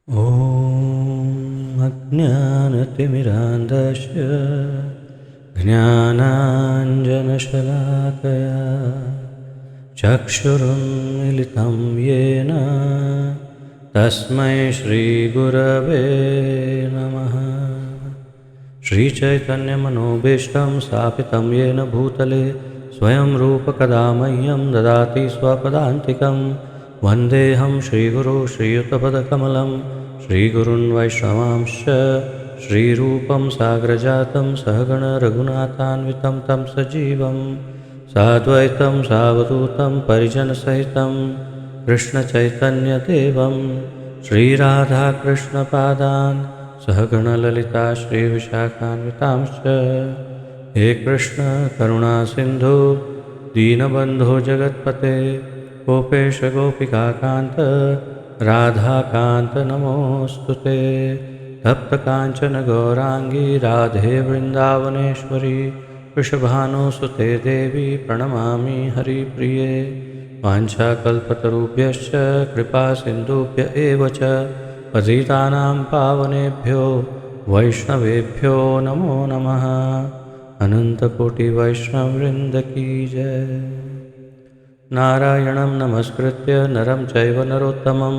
ॐ अज्ञानतिमिरान्धस्य ज्ञानाञ्जनशलाकया चक्षुरुन्मिलितं येन तस्मै श्रीगुरवे नमः। श्रीचैतन्यमनोभीष्टं स्थापितं येन भूतले स्वयं रूपकदा मह्यं ददाति स्वपदान्तिकं। वन्देऽहं श्रीगुरो श्रीयुतपदकमलं श्रीगुरून् वैष्णवांश्च श्रीरूपं साग्रजातं सहगण रघुनाथान्वितं तं सजीवं साद्वैतं सावधूतं परिजनसहितं कृष्णचैतन्यदेवं श्रीराधाकृष्णपादान् सहगणललिता श्रीविशाखान्वितांश्च। हे कृष्ण करुणा सिन्धु दीनबन्धो जगत्पते गोपेश गोपिकान्त राधाकान्त नमोऽस्तुते। तप्तकाञ्चन गौराङ्गी राधे वृन्दावनेश्वरी वृषभानुसुते देवी प्रणमामि हरिप्रिये। वाञ्छाकल्पतरुभ्यश्च कृपासिन्धुभ्य एव च पतितानां पावनेभ्यो वैष्णवेभ्यो नमो नमः। अनन्तकोटिवैष्णववृन्द की जय। नारायणं नमस्कृत्य नरं चैव नरोत्तमं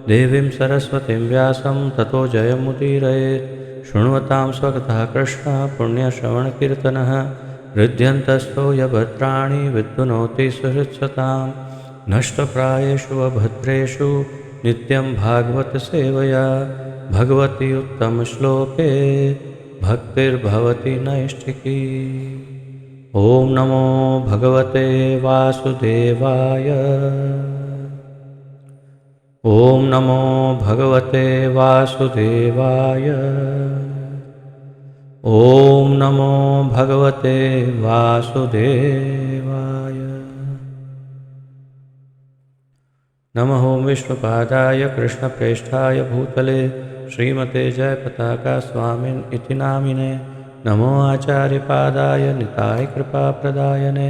देवीं सरस्वतीं व्यासं ततो जयमुदीरयेत्। शृण्वतां स्वकथः कृष्ण पुण्यश्रवणकीर्तनः हृद्यन्तस्थो यभद्राणि विद्युनोति सुहृत्सतां। नष्टप्रायेषु अभद्रेषु नित्यं भागवत सेवया भगवती उत्तमश्लोके भक्तिर्भवति नैष्ठिकी। ॐ नमो भगवते वासुदेवाय। ॐ नमो भगवते वासुदेवाय। ॐ नमो भगवते वासुदेवाय। नमः विष्णुपादाय कृष्णप्रेष्ठाय भूतले श्रीमते जयपताका स्वामिन् इति नामिने। नमो आचार्यपादाय निताय कृपाप्रदायने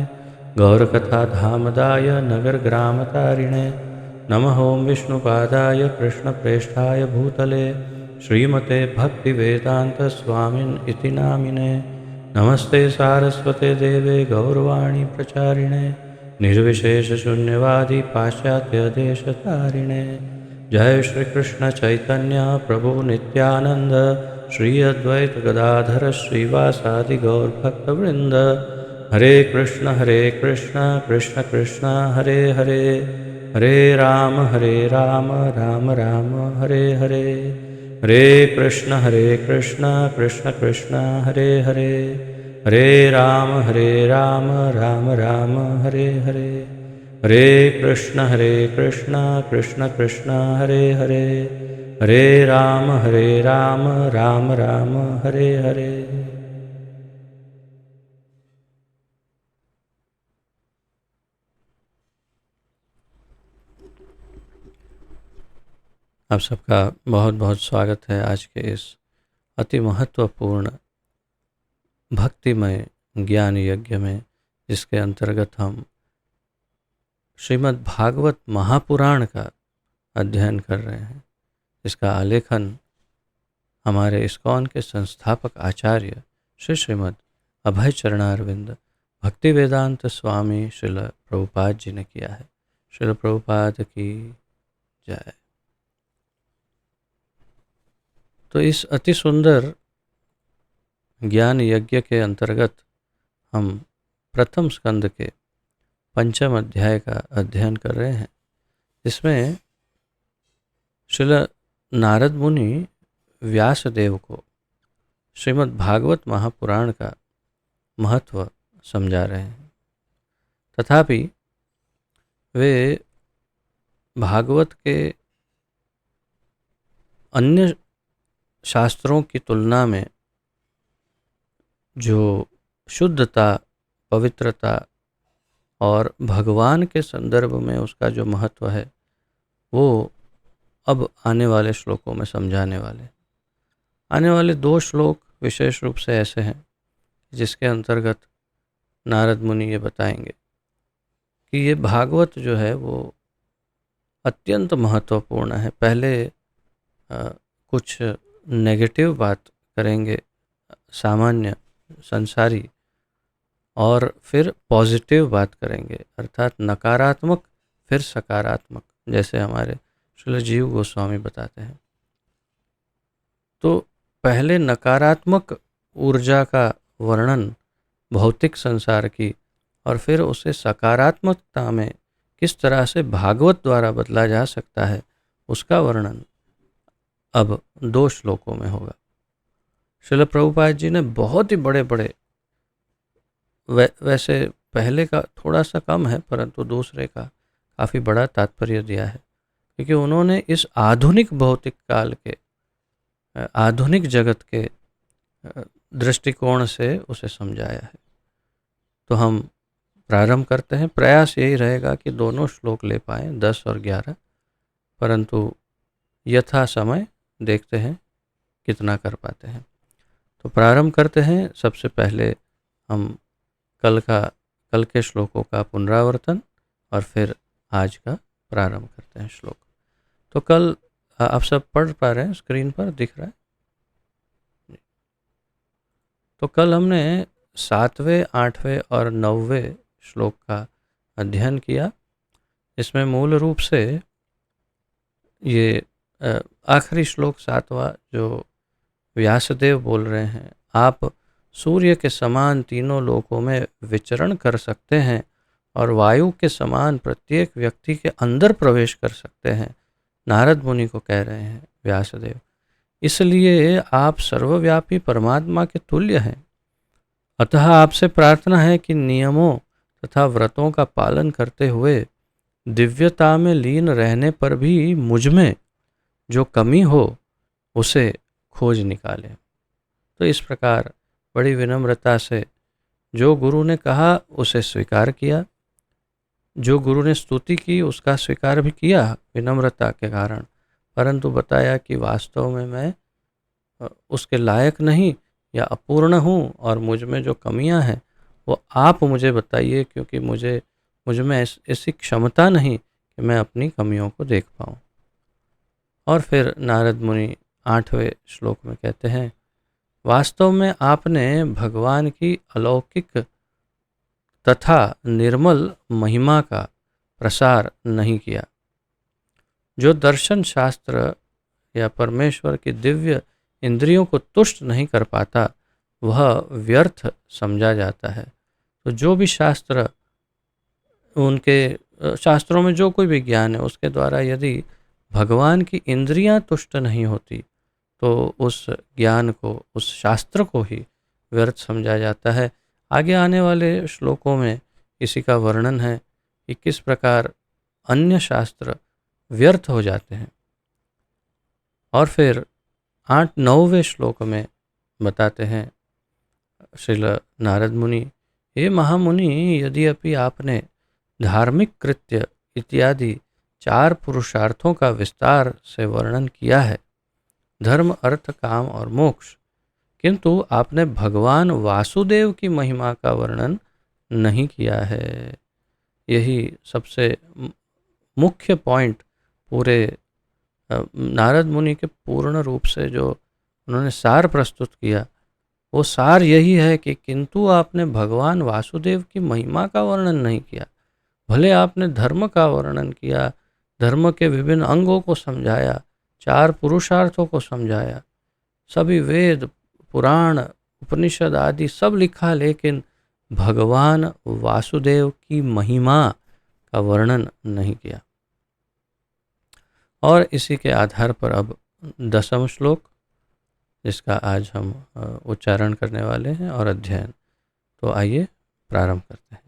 गौरकथाधामदाय नगरग्रामतारिणे। नमः विष्णुपादाय कृष्णप्रेष्ठाय भूतले श्रीमते भक्तिवेदान्तस्वामिन् इति नामिने। नमस्ते सारस्वते देवे गौरवाणी प्रचारिणे निर्विशेषशून्यवादी पाश्चात्यदेशतारिणे। जय श्री कृष्ण चैतन्य प्रभु नित्यानंद श्री अद्वैत गदाधर श्रीवासादि गौर भक्तवृंद। हरे कृष्ण कृष्ण कृष्ण हरे हरे हरे राम राम राम हरे हरे। हरे कृष्ण कृष्ण कृष्ण हरे हरे हरे राम राम राम हरे हरे। हरे कृष्ण कृष्ण कृष्ण हरे हरे हरे राम राम राम हरे हरे। आप सबका बहुत बहुत स्वागत है आज के इस अति महत्वपूर्ण भक्तिमय ज्ञान यज्ञ में, जिसके अंतर्गत हम श्रीमद् भागवत महापुराण का अध्ययन कर रहे हैं। इसका आलेखन हमारे इस्कॉन के संस्थापक आचार्य श्रीमद् अभय चरणारविंद भक्ति वेदांत स्वामी श्रील प्रभुपाद जी ने किया है। श्रील प्रभुपाद की जय। तो इस अति सुंदर ज्ञान यज्ञ के अंतर्गत हम प्रथम स्कंद के पंचम अध्याय का अध्ययन कर रहे हैं। इसमें श्रील नारद मुनि व्यासदेव को श्रीमद् भागवत महापुराण का महत्व समझा रहे हैं, तथापि वे भागवत के अन्य शास्त्रों की तुलना में जो शुद्धता, पवित्रता और भगवान के संदर्भ में उसका जो महत्व है, वो अब आने वाले श्लोकों में समझाने वाले। आने वाले 2 श्लोक विशेष रूप से ऐसे हैं जिसके अंतर्गत नारद मुनि ये बताएंगे कि ये भागवत जो है वो अत्यंत महत्वपूर्ण है। पहले कुछ नेगेटिव बात करेंगे सामान्य संसारी, और फिर पॉजिटिव बात करेंगे अर्थात नकारात्मक फिर सकारात्मक, जैसे हमारे श्रील जीव गोस्वामी बताते हैं। तो पहले नकारात्मक ऊर्जा का वर्णन भौतिक संसार की, और फिर उसे सकारात्मकता में किस तरह से भागवत द्वारा बदला जा सकता है उसका वर्णन अब 2 श्लोकों में होगा। श्रील प्रभुपाद जी ने बहुत ही बड़े बड़े, वैसे पहले का थोड़ा सा कम है परंतु दूसरे का काफ़ी बड़ा तात्पर्य दिया है, क्योंकि उन्होंने इस आधुनिक भौतिक काल के, आधुनिक जगत के दृष्टिकोण से उसे समझाया है। तो हम प्रारंभ करते हैं। प्रयास यही रहेगा कि दोनों श्लोक ले पाएँ, 10 और 11, परंतु यथा समय देखते हैं कितना कर पाते हैं। तो प्रारंभ करते हैं। सबसे पहले हम कल के श्लोकों का पुनरावर्तन और फिर आज का प्रारंभ करते हैं श्लोक। तो कल आप सब पढ़ पा रहे हैं, स्क्रीन पर दिख रहा है। तो कल हमने 7वें, 8वें और 9वें श्लोक का अध्ययन किया। इसमें मूल रूप से ये आखिरी श्लोक 7वां जो व्यासदेव बोल रहे हैं, आप सूर्य के समान तीनों लोकों में विचरण कर सकते हैं और वायु के समान प्रत्येक व्यक्ति के अंदर प्रवेश कर सकते हैं, नारद मुनि को कह रहे हैं व्यासदेव। इसलिए आप सर्वव्यापी परमात्मा के तुल्य हैं। अतः आपसे प्रार्थना है कि नियमों तथा व्रतों का पालन करते हुए दिव्यता में लीन रहने पर भी मुझ में जो कमी हो उसे खोज निकालें। तो इस प्रकार बड़ी विनम्रता से जो गुरु ने कहा उसे स्वीकार किया, जो गुरु ने स्तुति की उसका स्वीकार भी किया विनम्रता के कारण, परंतु बताया कि वास्तव में मैं उसके लायक नहीं या अपूर्ण हूँ और मुझ में जो कमियाँ हैं वो आप मुझे बताइए, क्योंकि मुझ में ऐसी क्षमता नहीं कि मैं अपनी कमियों को देख पाऊँ। और फिर नारद मुनि 8वें श्लोक में कहते हैं, वास्तव में आपने भगवान की अलौकिक तथा निर्मल महिमा का प्रसार नहीं किया। जो दर्शन शास्त्र या परमेश्वर की दिव्य इंद्रियों को तुष्ट नहीं कर पाता वह व्यर्थ समझा जाता है। तो जो भी शास्त्र, उनके शास्त्रों में जो कोई भी ज्ञान है उसके द्वारा यदि भगवान की इंद्रियां तुष्ट नहीं होती तो उस ज्ञान को, उस शास्त्र को ही व्यर्थ समझा जाता है। आगे आने वाले श्लोकों में इसी का वर्णन है कि किस प्रकार अन्य शास्त्र व्यर्थ हो जाते हैं। और फिर 8-9वें श्लोक में बताते हैं श्रील नारद मुनि, हे महामुनि, यद्यपि आपने धार्मिक कृत्य इत्यादि 4 पुरुषार्थों का विस्तार से वर्णन किया है, धर्म, अर्थ, काम और मोक्ष, किंतु आपने भगवान वासुदेव की महिमा का वर्णन नहीं किया है। यही सबसे मुख्य पॉइंट पूरे नारद मुनि के पूर्ण रूप से जो उन्होंने सार प्रस्तुत किया, वो सार यही है कि किंतु आपने भगवान वासुदेव की महिमा का वर्णन नहीं किया। भले आपने धर्म का वर्णन किया, धर्म के विभिन्न अंगों को समझाया, 4 पुरुषार्थों को समझाया, सभी वेद, पुराण, उपनिषद आदि सब लिखा, लेकिन भगवान वासुदेव की महिमा का वर्णन नहीं किया। और इसी के आधार पर अब 10वां श्लोक, जिसका आज हम उच्चारण करने वाले हैं और अध्ययन, तो आइए प्रारंभ करते हैं।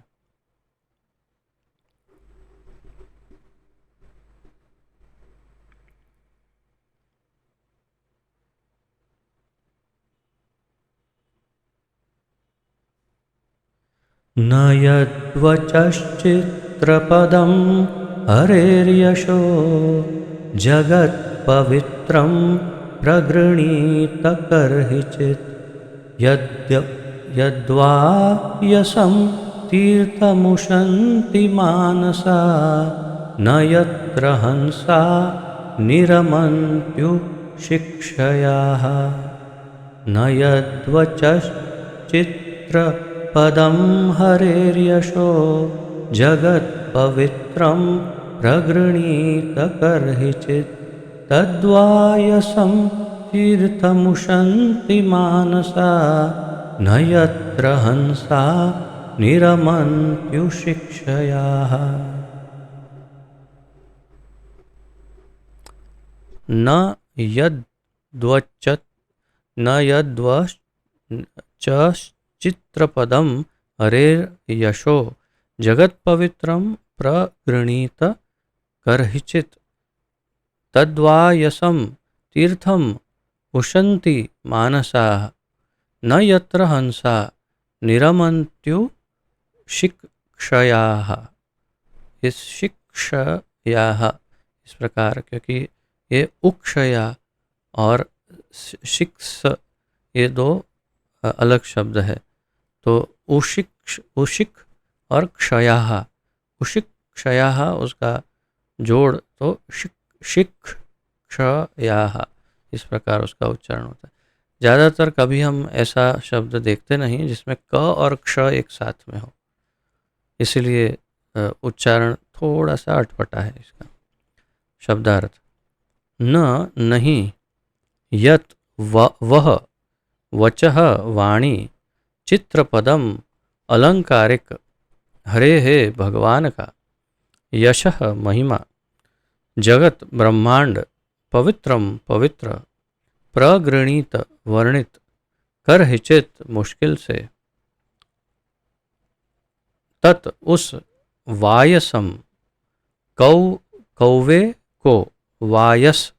न यद्वचश्चित्रपदं हरेर्यशो जगत्पवित्रं प्रगृणीत कर्हिचित् यद्वा यशं तीर्थमुशन्ति मानसा न यत्र हंसा निरमन्त्युपैति शिक्षयाः न यद्वचश्चित्रपदं हरेर्यशो जगत्पवित्रं प्रगृणीत कर्हिचित् तद्वायसं तीर्थमुशन्ति मानसा न यत्र हंसा निरमन्त्युशिक्षयाः। न यद्वचत् न यद्वचश्चित्रपदं हरेर्यशो जगत्पवित्रं प्रगृणीत कर्हिचित् तद्वायसं तीर्थम उशन्ति मानसाः न यत्र हंसा निरमन्त्यु शिक्षयाः। इस शिक्षयाः इस प्रकार, क्योंकि ये उक्षया और शिक्ष ये दो अलग शब्द है, तो उशिक और क्षयाः, उशिक क्षयाः उसका जोड़ तो शिक्षयाः इस प्रकार उसका उच्चारण होता है। ज़्यादातर कभी हम ऐसा शब्द देखते नहीं जिसमें क और क्ष एक साथ में हो, इसलिए उच्चारण थोड़ा सा अटपटा है इसका। शब्दार्थ न नहीं, यत वह, वचः वाणी, चित्रपदम अलंकारिक, हरे है भगवान का, यशः महिमा, जगत ब्रह्मांड, पवित्रम पवित्र, प्रगृणीत वर्णित, करहिचित मुश्किल से, तत् उस, वायसम कौवे को, वायस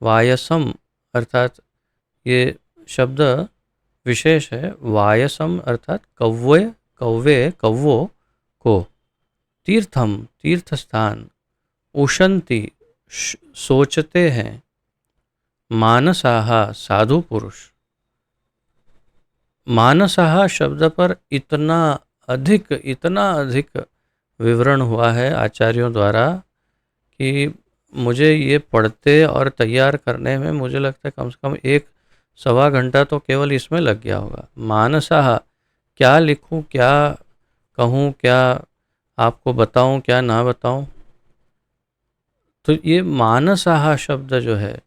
वायसम अर्थात ये शब्द विशेष है, वायसम अर्थात कौवो को, तीर्थम तीर्थ स्थान, उशंति सोचते हैं, मानसाः साधु पुरुष। मानसाः शब्द पर इतना अधिक विवरण हुआ है आचार्यों द्वारा कि मुझे ये पढ़ते और तैयार करने में मुझे लगता है कम से कम 1-1.25 घंटा तो केवल इसमें लग गया होगा। मानसाः, क्या लिखूं, क्या कहूं, क्या आपको बताऊं, क्या ना बताऊं। तो ये मानसाः शब्द जो है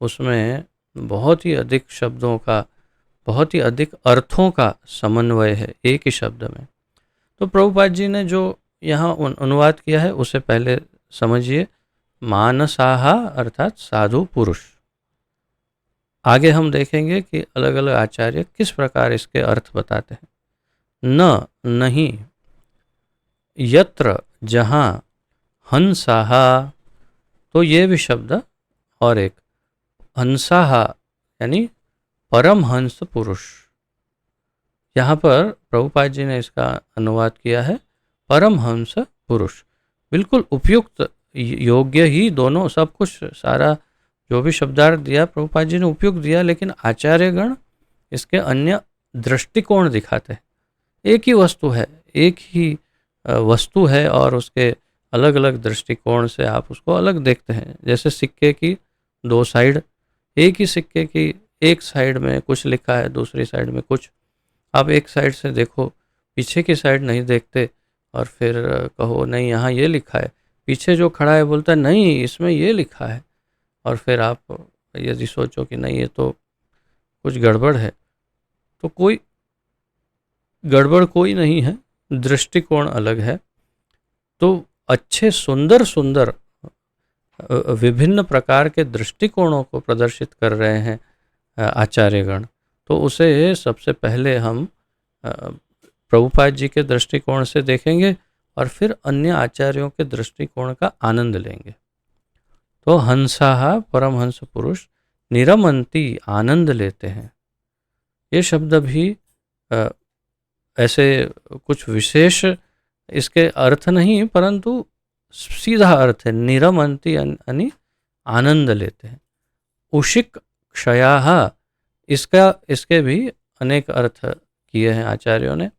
उसमें बहुत ही अधिक शब्दों का, बहुत ही अधिक अर्थों का समन्वय है एक ही शब्द में। तो प्रभुपाद जी ने जो यहाँ अनुवाद किया है उसे पहले समझिए। मानसाः अर्थात साधु पुरुष। आगे हम देखेंगे कि अलग अलग आचार्य किस प्रकार इसके अर्थ बताते हैं। न नहीं, यत्र जहाँ, हंसाः तो ये भी शब्द, और एक हंसाः यानी परमहंस पुरुष। यहाँ पर प्रभुपाद जी ने इसका अनुवाद किया है परमहंस पुरुष। बिल्कुल उपयुक्त, योग्य ही दोनों, सब कुछ सारा जो भी शब्दार्थ दिया प्रभुपाद जी ने उपयुक्त दिया, लेकिन आचार्यगण इसके अन्य दृष्टिकोण दिखाते हैं। एक ही वस्तु है, एक ही वस्तु है और उसके अलग अलग दृष्टिकोण से आप उसको अलग देखते हैं। जैसे सिक्के की 2 साइड, एक ही सिक्के की एक साइड में कुछ लिखा है, दूसरी साइड में कुछ। आप एक साइड से देखो, पीछे की साइड नहीं देखते और फिर कहो नहीं यहाँ ये लिखा है, पीछे जो खड़ा है बोलता है नहीं इसमें ये लिखा है, और फिर आप यदि सोचो कि नहीं ये तो कुछ गड़बड़ है, तो कोई गड़बड़ कोई नहीं है, दृष्टिकोण अलग है। तो अच्छे सुंदर सुंदर विभिन्न प्रकार के दृष्टिकोणों को प्रदर्शित कर रहे हैं आचार्यगण, तो उसे सबसे पहले हम प्रभुपाद जी के दृष्टिकोण से देखेंगे और फिर अन्य आचार्यों के दृष्टिकोण का आनंद लेंगे। तो हंसाः परमहंस पुरुष, निरमंती आनंद लेते हैं। ये शब्द भी ऐसे कुछ विशेष इसके अर्थ नहीं, परंतु सीधा अर्थ है, निरमंती यानी आनंद लेते हैं। उशिक क्षयाः, इसके भी अनेक अर्थ किए हैं आचार्यों ने।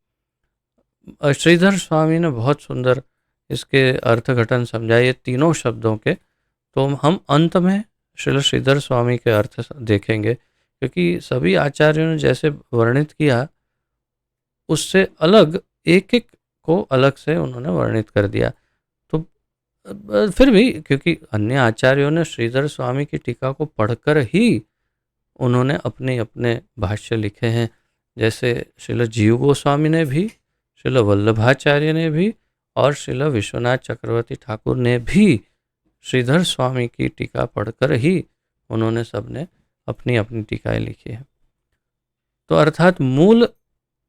श्रीधर स्वामी ने बहुत सुंदर इसके अर्थघटन समझाए तीनों शब्दों के, तो हम अंत में श्रील श्रीधर स्वामी के अर्थ देखेंगे, क्योंकि सभी आचार्यों ने जैसे वर्णित किया उससे अलग एक एक को अलग से उन्होंने वर्णित कर दिया। तो फिर भी क्योंकि अन्य आचार्यों ने श्रीधर स्वामी की टीका को पढ़कर ही उन्होंने अपने अपने भाष्य लिखे हैं, जैसे श्रील जीव गोस्वामी ने भी, श्रील वल्लभाचार्य ने भी और श्रील विश्वनाथ चक्रवर्ती ठाकुर ने भी श्रीधर स्वामी की टीका पढ़कर ही उन्होंने सबने अपनी अपनी टीकाएं लिखी है। तो अर्थात मूल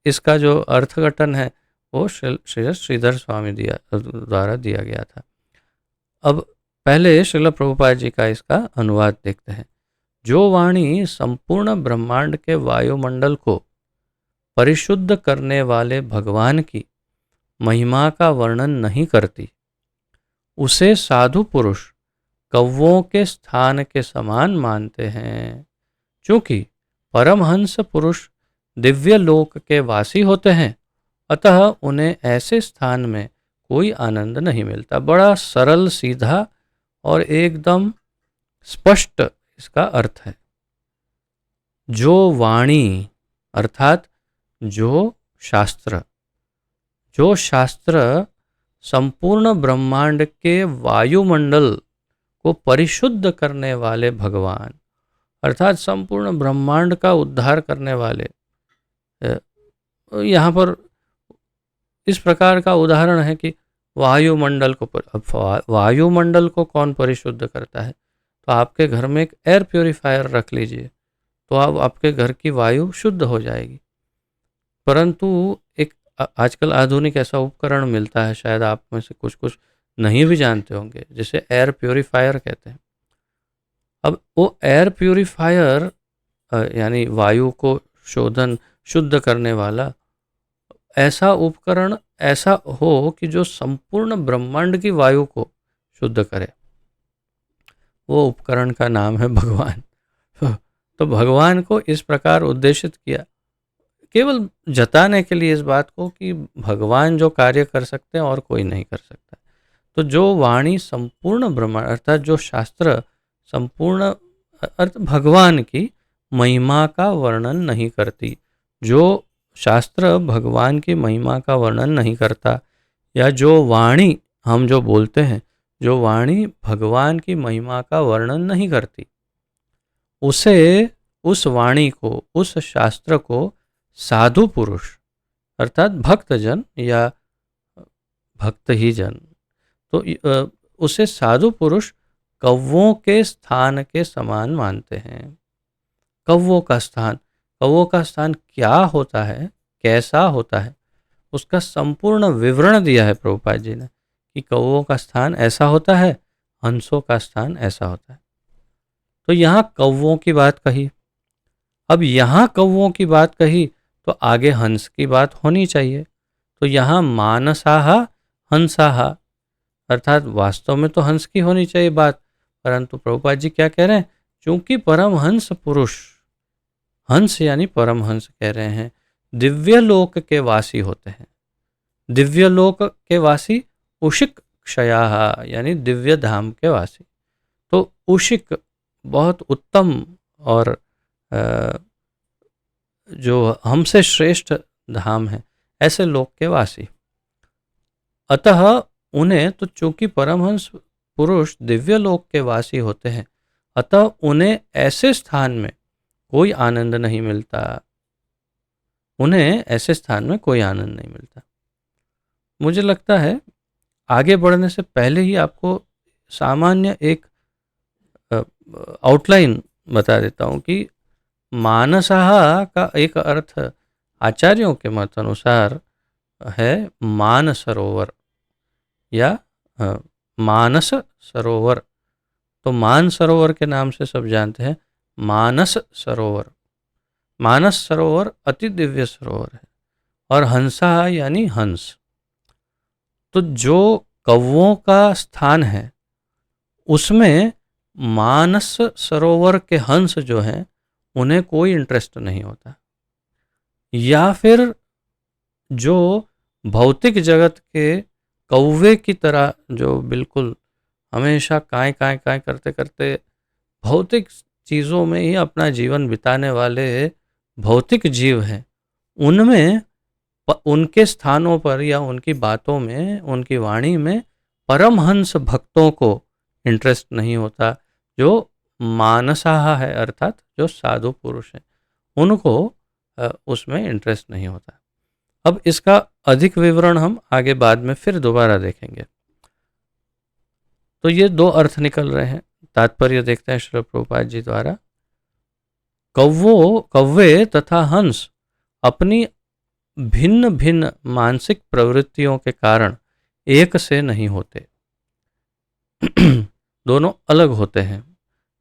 इसका जो अर्थघटन है वो श्रीधर स्वामी द्वारा दिया गया था। अब पहले श्रील प्रभुपाद जी का इसका अनुवाद देखते हैं। जो वाणी संपूर्ण ब्रह्मांड के वायुमंडल को परिशुद्ध करने वाले भगवान की महिमा का वर्णन नहीं करती, उसे साधु पुरुष कौवों के स्थान के समान मानते हैं। चूंकि परमहंस पुरुष दिव्य लोक के वासी होते हैं, अतः उन्हें ऐसे स्थान में कोई आनंद नहीं मिलता। बड़ा सरल सीधा और एकदम स्पष्ट इसका अर्थ है। जो वाणी अर्थात जो शास्त्र संपूर्ण ब्रह्मांड के वायुमंडल को परिशुद्ध करने वाले भगवान, अर्थात संपूर्ण ब्रह्मांड का उद्धार करने वाले। यहाँ पर इस प्रकार का उदाहरण है कि वायुमंडल को वायुमंडल को कौन परिशुद्ध करता है? तो आपके घर में एक एयर प्योरीफायर रख लीजिए, तो आपके घर की वायु शुद्ध हो जाएगी। परंतु एक आजकल आधुनिक ऐसा उपकरण मिलता है, शायद आप में से कुछ नहीं भी जानते होंगे, जिसे एयर प्योरीफायर कहते हैं। अब वो एयर प्योरीफायर यानी वायु को शुद्ध करने वाला ऐसा उपकरण ऐसा हो कि जो संपूर्ण ब्रह्मांड की वायु को शुद्ध करे, वो उपकरण का नाम है भगवान। तो भगवान को इस प्रकार उद्देशित किया, केवल जताने के लिए इस बात को कि भगवान जो कार्य कर सकते हैं और कोई नहीं कर सकता। तो जो वाणी संपूर्ण ब्रह्मांड अर्थात जो शास्त्र संपूर्ण अर्थ भगवान की महिमा का वर्णन नहीं करती, जो शास्त्र भगवान की महिमा का वर्णन नहीं करता, या जो वाणी हम जो बोलते हैं, जो वाणी भगवान की महिमा का वर्णन नहीं करती, उसे उस वाणी को उस शास्त्र को साधु पुरुष अर्थात भक्तजन या भक्त ही जन, तो उसे साधु पुरुष कौवों के स्थान के समान मानते हैं। कौवों का स्थान क्या होता है, कैसा होता है, उसका संपूर्ण विवरण दिया है प्रभुपाद जी ने कि कौवों का स्थान ऐसा होता है, हंसों का स्थान ऐसा होता है। तो यहाँ कौवों की बात कही, अब यहाँ कौवों की बात कही तो आगे हंस की बात होनी चाहिए। तो यहाँ मानसाहा हंसाहा अर्थात वास्तव में तो हंस की होनी चाहिए बात, परंतु प्रभुपाद जी क्या कह रहे हैं? चूंकि परमहंस पुरुष, हंस यानी परमहंस कह रहे हैं, दिव्य लोक के वासी होते हैं। दिव्य लोक के वासी उशिक क्षयाहा यानी दिव्य धाम के वासी। तो उशिक बहुत उत्तम और जो हमसे श्रेष्ठ धाम है, ऐसे लोक के वासी। अतः उन्हें तो चूंकि परमहंस पुरुष दिव्य लोक के वासी होते हैं, अतः उन्हें ऐसे स्थान में कोई आनंद नहीं मिलता। उन्हें ऐसे स्थान में कोई आनंद नहीं मिलता। मुझे लगता है आगे बढ़ने से पहले ही आपको सामान्य एक आउटलाइन बता देता हूँ कि मानसाहा का एक अर्थ आचार्यों के मत अनुसार है मान सरोवर या मानस सरोवर। तो मान सरोवर के नाम से सब जानते हैं मानस सरोवर। मानस सरोवर अति दिव्य सरोवर है और हंसा यानी हंस। तो जो कौवों का स्थान है उसमें मानस सरोवर के हंस जो हैं उन्हें कोई इंटरेस्ट नहीं होता, या फिर जो भौतिक जगत के कौवे की तरह जो बिल्कुल हमेशा काय काय काय करते करते भौतिक चीज़ों में ही अपना जीवन बिताने वाले भौतिक जीव हैं, उनमें उनके स्थानों पर या उनकी बातों में, उनकी वाणी में परमहंस भक्तों को इंटरेस्ट नहीं होता। जो मानसाहा है, अर्थात जो साधु पुरुष हैं, उनको उसमें इंटरेस्ट नहीं होता। अब इसका अधिक विवरण हम आगे बाद में फिर दोबारा देखेंगे। तो ये दो अर्थ निकल रहे हैं। तात्पर्य देखते हैं श्रील प्रभुपाद जी द्वारा। कौवे तथा हंस अपनी भिन्न भिन्न मानसिक प्रवृत्तियों के कारण एक से नहीं होते। दोनों अलग होते हैं,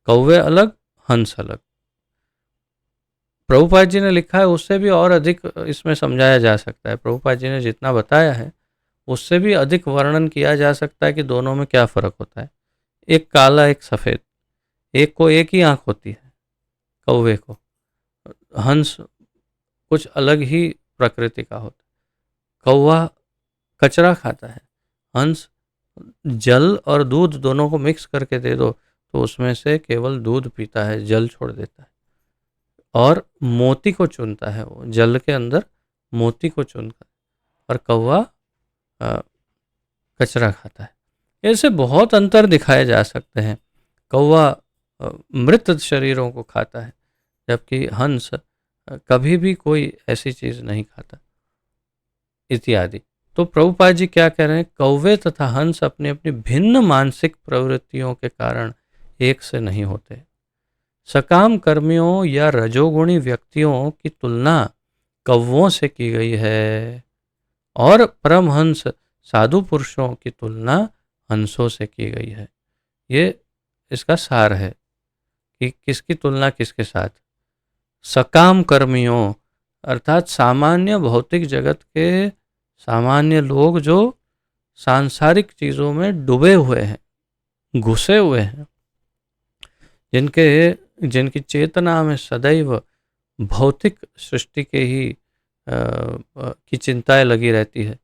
कौवे अलग, हंस अलग। प्रभुपाद जी ने लिखा है उससे भी और अधिक इसमें समझाया जा सकता है। प्रभुपाद जी ने जितना बताया है उससे भी अधिक वर्णन किया जा सकता है कि दोनों में क्या फ़र्क होता है। एक काला, एक सफ़ेद, एक को एक ही आँख होती है कौवे को, हंस कुछ अलग ही प्रकृति का होता है। कौवा कचरा खाता है, हंस जल और दूध दोनों को मिक्स करके दे दो तो उसमें से केवल दूध पीता है, जल छोड़ देता है और मोती को चुनता है। वो जल के अंदर मोती को चुनता है, और कौवा कचरा खाता है। ऐसे बहुत अंतर दिखाए जा सकते हैं। कौवा मृत शरीरों को खाता है, जबकि हंस कभी भी कोई ऐसी चीज़ नहीं खाता, इत्यादि। तो प्रभुपाद जी क्या कह रहे हैं, कौवे तथा हंस अपनी अपनी भिन्न मानसिक प्रवृत्तियों के कारण एक से नहीं होते। सकाम कर्मियों या रजोगुणी व्यक्तियों की तुलना कौवों से की गई है और परमहंस साधु पुरुषों की तुलना हंसों से की गई है। ये इसका सार है कि किसकी तुलना किसके साथ। सकाम कर्मियों अर्थात सामान्य भौतिक जगत के सामान्य लोग जो सांसारिक चीज़ों में डूबे हुए हैं, घुसे हुए हैं, जिनकी चेतना में सदैव भौतिक सृष्टि के ही की चिंताएं लगी रहती है।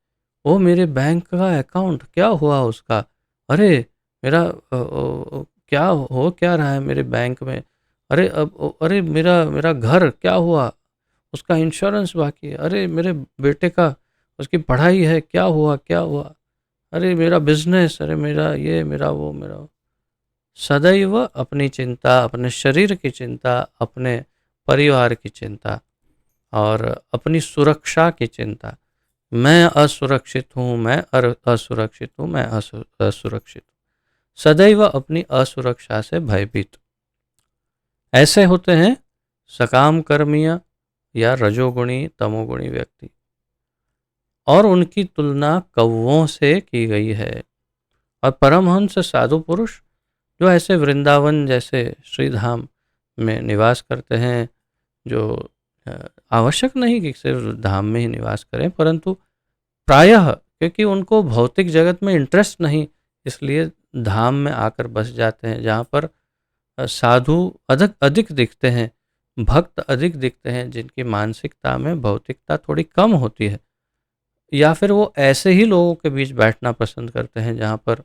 वो मेरे बैंक का अकाउंट क्या हुआ उसका, अरे मेरा क्या हो क्या रहा है मेरे बैंक में, अरे मेरा घर क्या हुआ, उसका इंश्योरेंस बाकी है, अरे मेरे बेटे का उसकी पढ़ाई है क्या हुआ, अरे मेरा बिजनेस, अरे मेरा ये मेरा वो मेरा वो। सदैव अपनी चिंता, अपने शरीर की चिंता, अपने परिवार की चिंता और अपनी सुरक्षा की चिंता। मैं असुरक्षित हूँ, मैं असुरक्षित हूँ, मैं असुरक्षित हूँ। सदैव अपनी असुरक्षा से भयभीत। ऐसे होते हैं सकाम कर्मिया या रजोगुणी तमोगुणी व्यक्ति, और उनकी तुलना कौवों से की गई है। और परमहंस साधु पुरुष जो ऐसे वृंदावन जैसे श्रीधाम में निवास करते हैं, जो आवश्यक नहीं कि सिर्फ धाम में ही निवास करें, परंतु प्रायः क्योंकि उनको भौतिक जगत में इंटरेस्ट नहीं, इसलिए धाम में आकर बस जाते हैं, जहाँ पर साधु अधिक अधिक दिखते हैं, भक्त अधिक दिखते हैं, जिनकी मानसिकता में भौतिकता थोड़ी कम होती है। या फिर वो ऐसे ही लोगों के बीच बैठना पसंद करते हैं जहाँ पर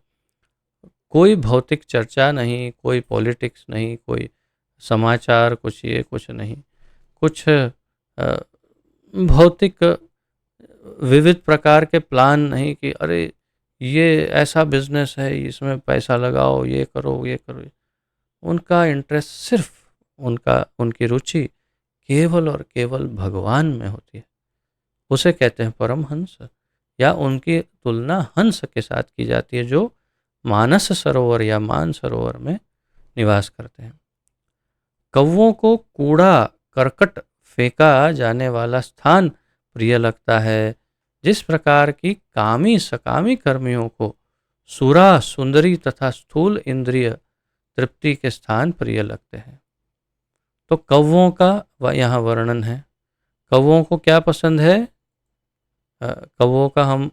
कोई भौतिक चर्चा नहीं, कोई पॉलिटिक्स नहीं, कोई समाचार, कुछ ये कुछ नहीं, कुछ भौतिक विविध प्रकार के प्लान नहीं कि अरे ये ऐसा बिजनेस है, इसमें पैसा लगाओ, ये करो ये करो। उनका इंटरेस्ट सिर्फ उनकी रुचि केवल और केवल भगवान में होती है। उसे कहते हैं परमहंस, या उनकी तुलना हंस के साथ की जाती है जो मानस सरोवर या मान सरोवर में निवास करते हैं। कौवों को कूड़ा करकट फेंका जाने वाला स्थान प्रिय लगता है, जिस प्रकार की कामी सकामी कर्मियों को सुरा सुंदरी तथा स्थूल इंद्रिय तृप्ति के स्थान प्रिय लगते हैं। तो कौवों का यहाँ वर्णन है। कौवों को क्या पसंद है, कौवों का हम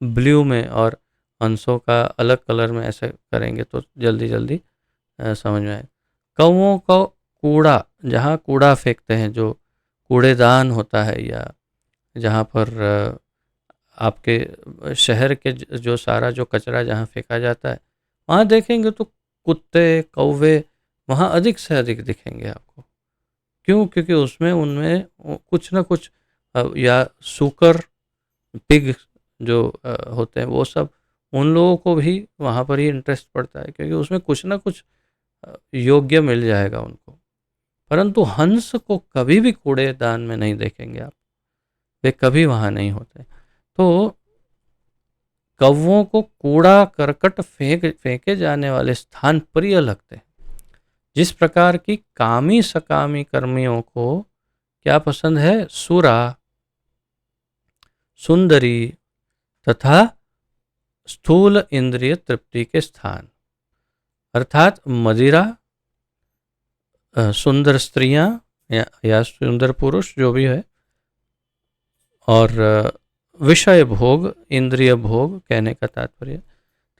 ब्लू में और हंसों का अलग कलर में ऐसे करेंगे तो जल्दी जल्दी समझ में आए। कौवों को कूड़ा, जहाँ कूड़ा फेंकते हैं, जो कूड़ेदान होता है, या जहाँ पर आपके शहर के जो सारा जो कचरा जहाँ फेंका जाता है, वहाँ देखेंगे तो कुत्ते कौवे वहाँ अधिक से अधिक दिखेंगे आपको। क्यों? क्योंकि उसमें उनमें कुछ ना कुछ या सूकर, पिग जो होते हैं वो सब, उन लोगों को भी वहाँ पर ही इंटरेस्ट पड़ता है, क्योंकि उसमें कुछ ना कुछ योग्य मिल जाएगा उनको। परंतु हंस को कभी भी कूड़ेदान में नहीं देखेंगे आप, वे कभी वहाँ नहीं होते। तो कौवों को कूड़ा करकट फेंके जाने वाले स्थान प्रिय लगते हैं। जिस प्रकार की कामी सकामी कर्मियों को क्या पसंद है? सुरा, सुंदरी तथा स्थूल इंद्रिय तृप्ति के स्थान, अर्थात मदिरा, सुंदर स्त्रियां या सुंदर पुरुष जो भी है, और विषय भोग, इंद्रिय भोग कहने का तात्पर्य,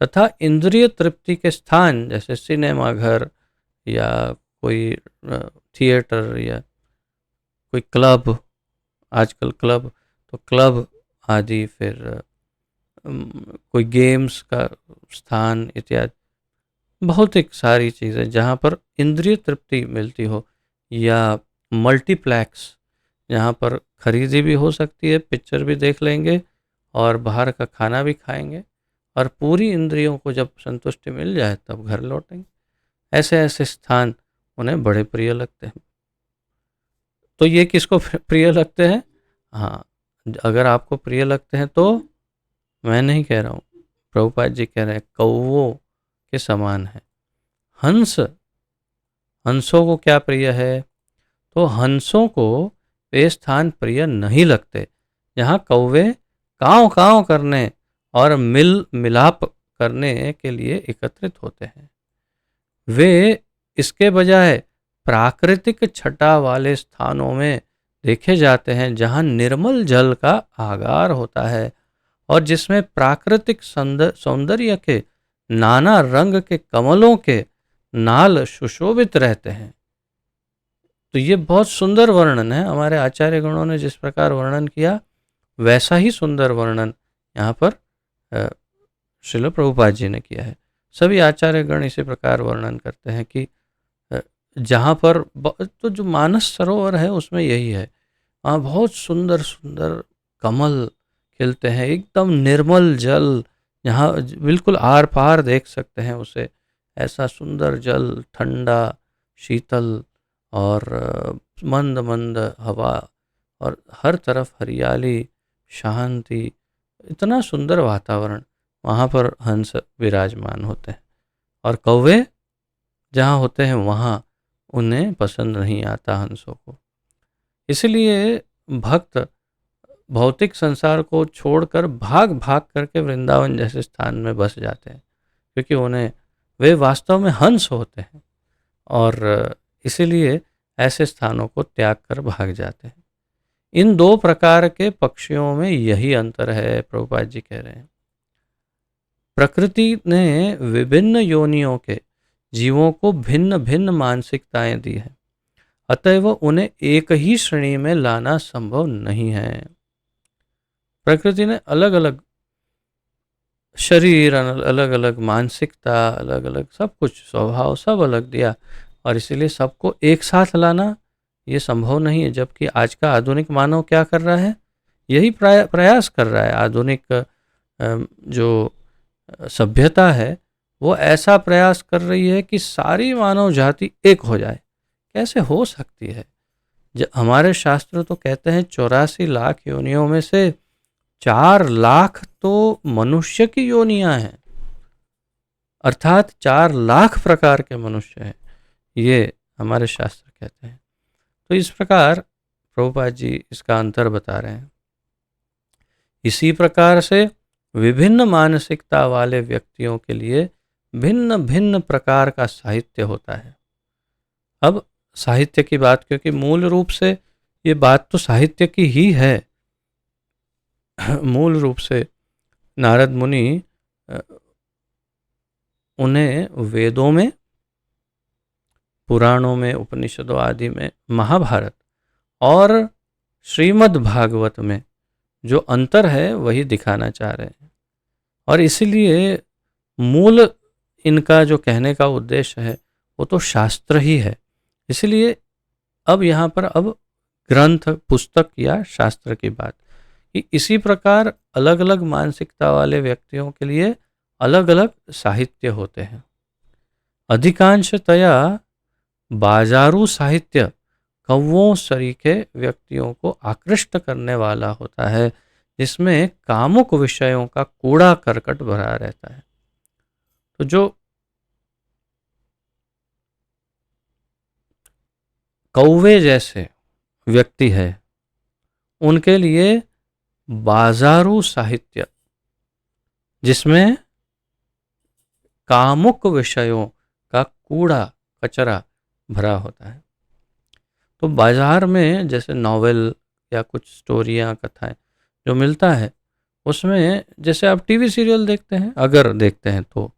तथा इंद्रिय तृप्ति के स्थान जैसे सिनेमा घर या कोई थिएटर या कोई क्लब, आजकल क्लब, तो क्लब आदि, फिर कोई गेम्स का स्थान इत्यादि, बहुत एक सारी चीज़ें जहाँ पर इंद्रिय तृप्ति मिलती हो, या मल्टीप्लेक्स जहाँ पर खरीदी भी हो सकती है, पिक्चर भी देख लेंगे और बाहर का खाना भी खाएंगे, और पूरी इंद्रियों को जब संतुष्टि मिल जाए तब घर लौटेंगे। ऐसे ऐसे स्थान उन्हें बड़े प्रिय लगते हैं। तो ये किसको प्रिय लगते हैं? हाँ, अगर आपको प्रिय लगते हैं तो मैं नहीं कह रहा हूँ, प्रभुपाद जी कह रहे हैं, कौवों के समान है। हंस, हंसों को क्या प्रिय है? तो हंसों को वे स्थान प्रिय नहीं लगते जहाँ कौवे काँव काँव करने और मिल मिलाप करने के लिए एकत्रित होते हैं। वे इसके बजाय प्राकृतिक छटा वाले स्थानों में देखे जाते हैं जहाँ निर्मल जल का आगार होता है और जिसमें प्राकृतिक सौंदर्य के नाना रंग के कमलों के नाल सुशोभित रहते हैं। तो ये बहुत सुंदर वर्णन है। हमारे आचार्य गणों ने जिस प्रकार वर्णन किया वैसा ही सुंदर वर्णन यहाँ पर श्रील प्रभुपाद जी ने किया है। सभी आचार्य गण इसी प्रकार वर्णन करते हैं कि जहाँ पर तो जो मानस सरोवर है उसमें यही है, वहाँ बहुत सुंदर सुंदर कमल खिलते हैं, एकदम निर्मल जल, यहाँ बिल्कुल आर पार देख सकते हैं उसे, ऐसा सुंदर जल, ठंडा शीतल और मंद मंद हवा, और हर तरफ हरियाली, शांति, इतना सुंदर वातावरण, वहाँ पर हंस विराजमान होते हैं। और कौवे जहाँ होते हैं वहाँ उन्हें पसंद नहीं आता हंसों को। इसलिए भक्त भौतिक संसार को छोड़कर भाग भाग करके वृंदावन जैसे स्थान में बस जाते हैं, क्योंकि उन्हें वे वास्तव में हंस होते हैं और इसीलिए ऐसे स्थानों को त्याग कर भाग जाते हैं। इन दो प्रकार के पक्षियों में यही अंतर है, प्रभुपाद जी कह रहे हैं। प्रकृति ने विभिन्न योनियों के जीवों को भिन्न भिन्न मानसिकताएं दी है, अतएव उन्हें एक ही श्रेणी में लाना संभव नहीं है। प्रकृति ने अलग अलग शरीर, अलग अलग मानसिकता, अलग अलग सब कुछ, स्वभाव सब अलग दिया, और इसीलिए सबको एक साथ लाना ये संभव नहीं है। जबकि आज का आधुनिक मानव क्या कर रहा है? यही प्रयास कर रहा है। आधुनिक जो सभ्यता है वो ऐसा प्रयास कर रही है कि सारी मानव जाति एक हो जाए। कैसे हो सकती है? हमारे शास्त्र तो कहते हैं 84 लाख योनियों में से 4 लाख तो मनुष्य की योनियां हैं, अर्थात 4 लाख प्रकार के मनुष्य हैं, ये हमारे शास्त्र कहते हैं। तो इस प्रकार प्रभुपाद जी इसका अंतर बता रहे हैं। इसी प्रकार से विभिन्न मानसिकता वाले व्यक्तियों के लिए भिन्न भिन्न प्रकार का साहित्य होता है। अब साहित्य की बात, क्योंकि मूल रूप से ये बात तो साहित्य की ही है। मूल रूप से नारद मुनि उन्हें वेदों में, पुराणों में, उपनिषदों आदि में, महाभारत और श्रीमद् भागवत में जो अंतर है वही दिखाना चाह रहे हैं। और इसलिए मूल इनका जो कहने का उद्देश्य है वो तो शास्त्र ही है। इसलिए अब यहाँ पर अब ग्रंथ, पुस्तक या शास्त्र की बात, कि इसी प्रकार अलग अलग मानसिकता वाले व्यक्तियों के लिए अलग अलग साहित्य होते हैं। अधिकांशतया बाजारू साहित्य कौवों सरीखे व्यक्तियों को आकृष्ट करने वाला होता है, जिसमें कामुक विषयों का कूड़ा करकट भरा रहता है। तो जो कौवे जैसे व्यक्ति है, उनके लिए बाजारू साहित्य जिसमें कामुक विषयों का कूड़ा कचरा भरा होता है। तो बाजार में जैसे नॉवेल या कुछ स्टोरियाँ, कथाएं जो मिलता है, उसमें जैसे आप टीवी सीरियल देखते हैं, अगर देखते हैं तो,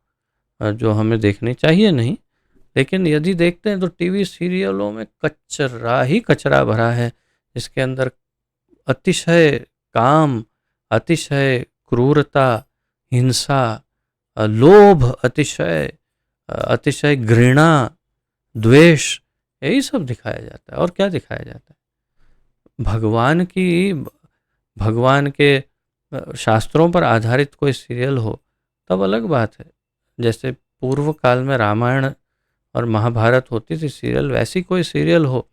जो हमें देखनी चाहिए नहीं, लेकिन यदि देखते हैं तो टीवी सीरियलों में कचरा ही कचरा भरा है। इसके अंदर अतिशय काम, अतिशय क्रूरता, हिंसा, लोभ, अतिशय घृणा, द्वेष, यही सब दिखाया जाता है। और क्या दिखाया जाता है? भगवान के शास्त्रों पर आधारित कोई सीरियल हो तब अलग बात है। जैसे पूर्व काल में रामायण और महाभारत होती थी सीरियल, वैसी कोई सीरियल हो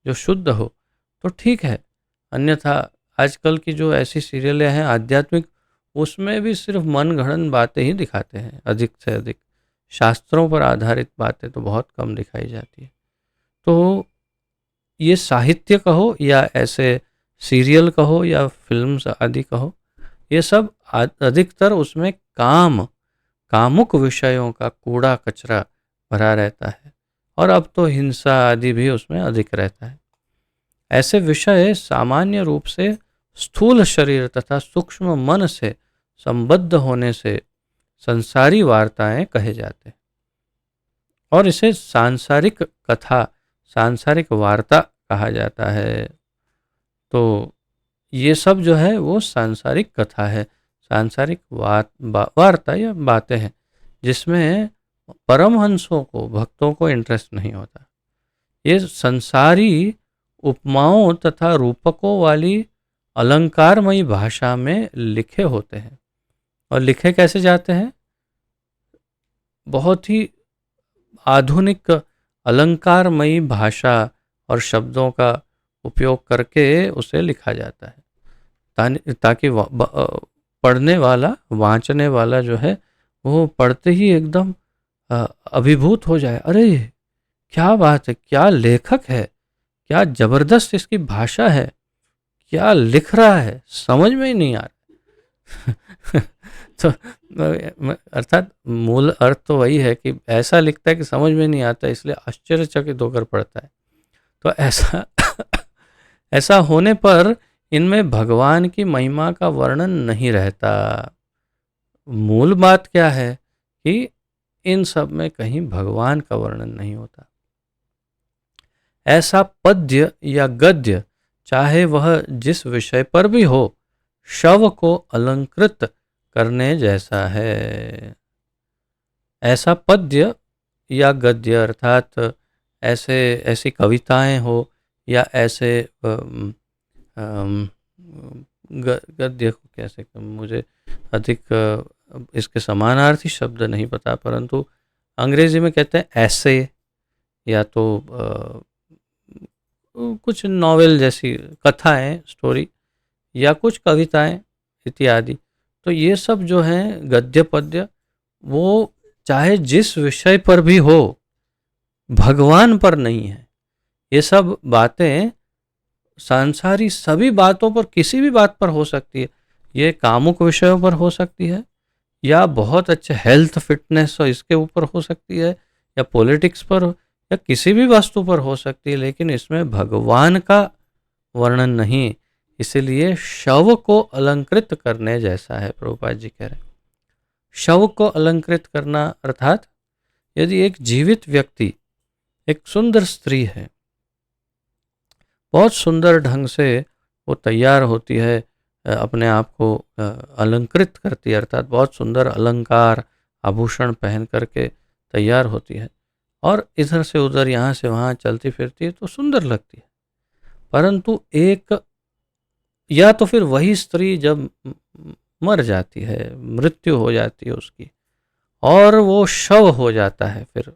जो शुद्ध हो तो ठीक है। अन्यथा आजकल की जो ऐसी सीरियलें हैं आध्यात्मिक, उसमें भी सिर्फ मनगढ़ंत बातें ही दिखाते हैं, अधिक से अधिक शास्त्रों पर आधारित बातें तो बहुत कम दिखाई जाती है। तो ये साहित्य कहो या ऐसे सीरियल कहो या फिल्म्स आदि कहो, ये सब अधिकतर उसमें कामुक विषयों का कूड़ा कचरा भरा रहता है। और अब तो हिंसा आदि भी उसमें अधिक रहता है। ऐसे विषय सामान्य रूप से स्थूल शरीर तथा सूक्ष्म मन से संबद्ध होने से संसारी वार्ताएं कहे जाते हैं, और इसे सांसारिक कथा, सांसारिक वार्ता कहा जाता है। तो ये सब जो है वो सांसारिक कथा है, सांसारिक वार्ता या बातें हैं, जिसमें परमहंसों को, भक्तों को इंटरेस्ट नहीं होता। ये संसारी उपमाओं तथा रूपकों वाली अलंकारमयी भाषा में लिखे होते हैं। और लिखे कैसे जाते हैं? बहुत ही आधुनिक अलंकारमयी भाषा और शब्दों का उपयोग करके उसे लिखा जाता है, ताकि पढ़ने वाला, वांचने वाला जो है वो पढ़ते ही एकदम अभिभूत हो जाए। अरे क्या बात है, क्या लेखक है, क्या जबरदस्त इसकी भाषा है, क्या लिख रहा है, समझ में ही नहीं आ रहा। तो अर्थात मूल अर्थ तो वही है कि ऐसा लिखता है कि समझ में नहीं आता, इसलिए आश्चर्यचकित होकर पढ़ता है। तो ऐसा होने पर इनमें भगवान की महिमा का वर्णन नहीं रहता। मूल बात क्या है कि इन सब में कहीं भगवान का वर्णन नहीं होता। ऐसा पद्य या गद्य, चाहे वह जिस विषय पर भी हो, शव को अलंकृत करने जैसा है। ऐसा पद्य या गद्य अर्थात ऐसी कविताएं हो या ऐसे गद्य को कैसे, मुझे अधिक इसके समानार्थी शब्द नहीं पता, परंतु अंग्रेजी में कहते हैं ऐसे, या तो कुछ नॉवेल जैसी कथाएं, स्टोरी, या कुछ कविताएं इत्यादि। तो ये सब जो हैं गद्य पद्य, वो चाहे जिस विषय पर भी हो, भगवान पर नहीं है। ये सब बातें सांसारी सभी बातों पर, किसी भी बात पर हो सकती है। ये कामुक विषयों पर हो सकती है, या बहुत अच्छे हेल्थ फिटनेस और इसके ऊपर हो सकती है, या पॉलिटिक्स पर, या किसी भी वस्तु पर हो सकती है, लेकिन इसमें भगवान का वर्णन नहीं। इसलिए शव को अलंकृत करने जैसा है, प्रभुपाद जी कह रहे हैं। शव को अलंकृत करना अर्थात यदि एक जीवित व्यक्ति, एक सुंदर स्त्री है, बहुत सुंदर ढंग से वो तैयार होती है, अपने आप को अलंकृत करती है, अर्थात बहुत सुंदर अलंकार आभूषण पहन करके तैयार होती है, और इधर से उधर यहाँ से वहाँ चलती फिरती है तो सुंदर लगती है। परंतु एक, या तो फिर वही स्त्री जब मर जाती है, मृत्यु हो जाती है उसकी, और वो शव हो जाता है फिर,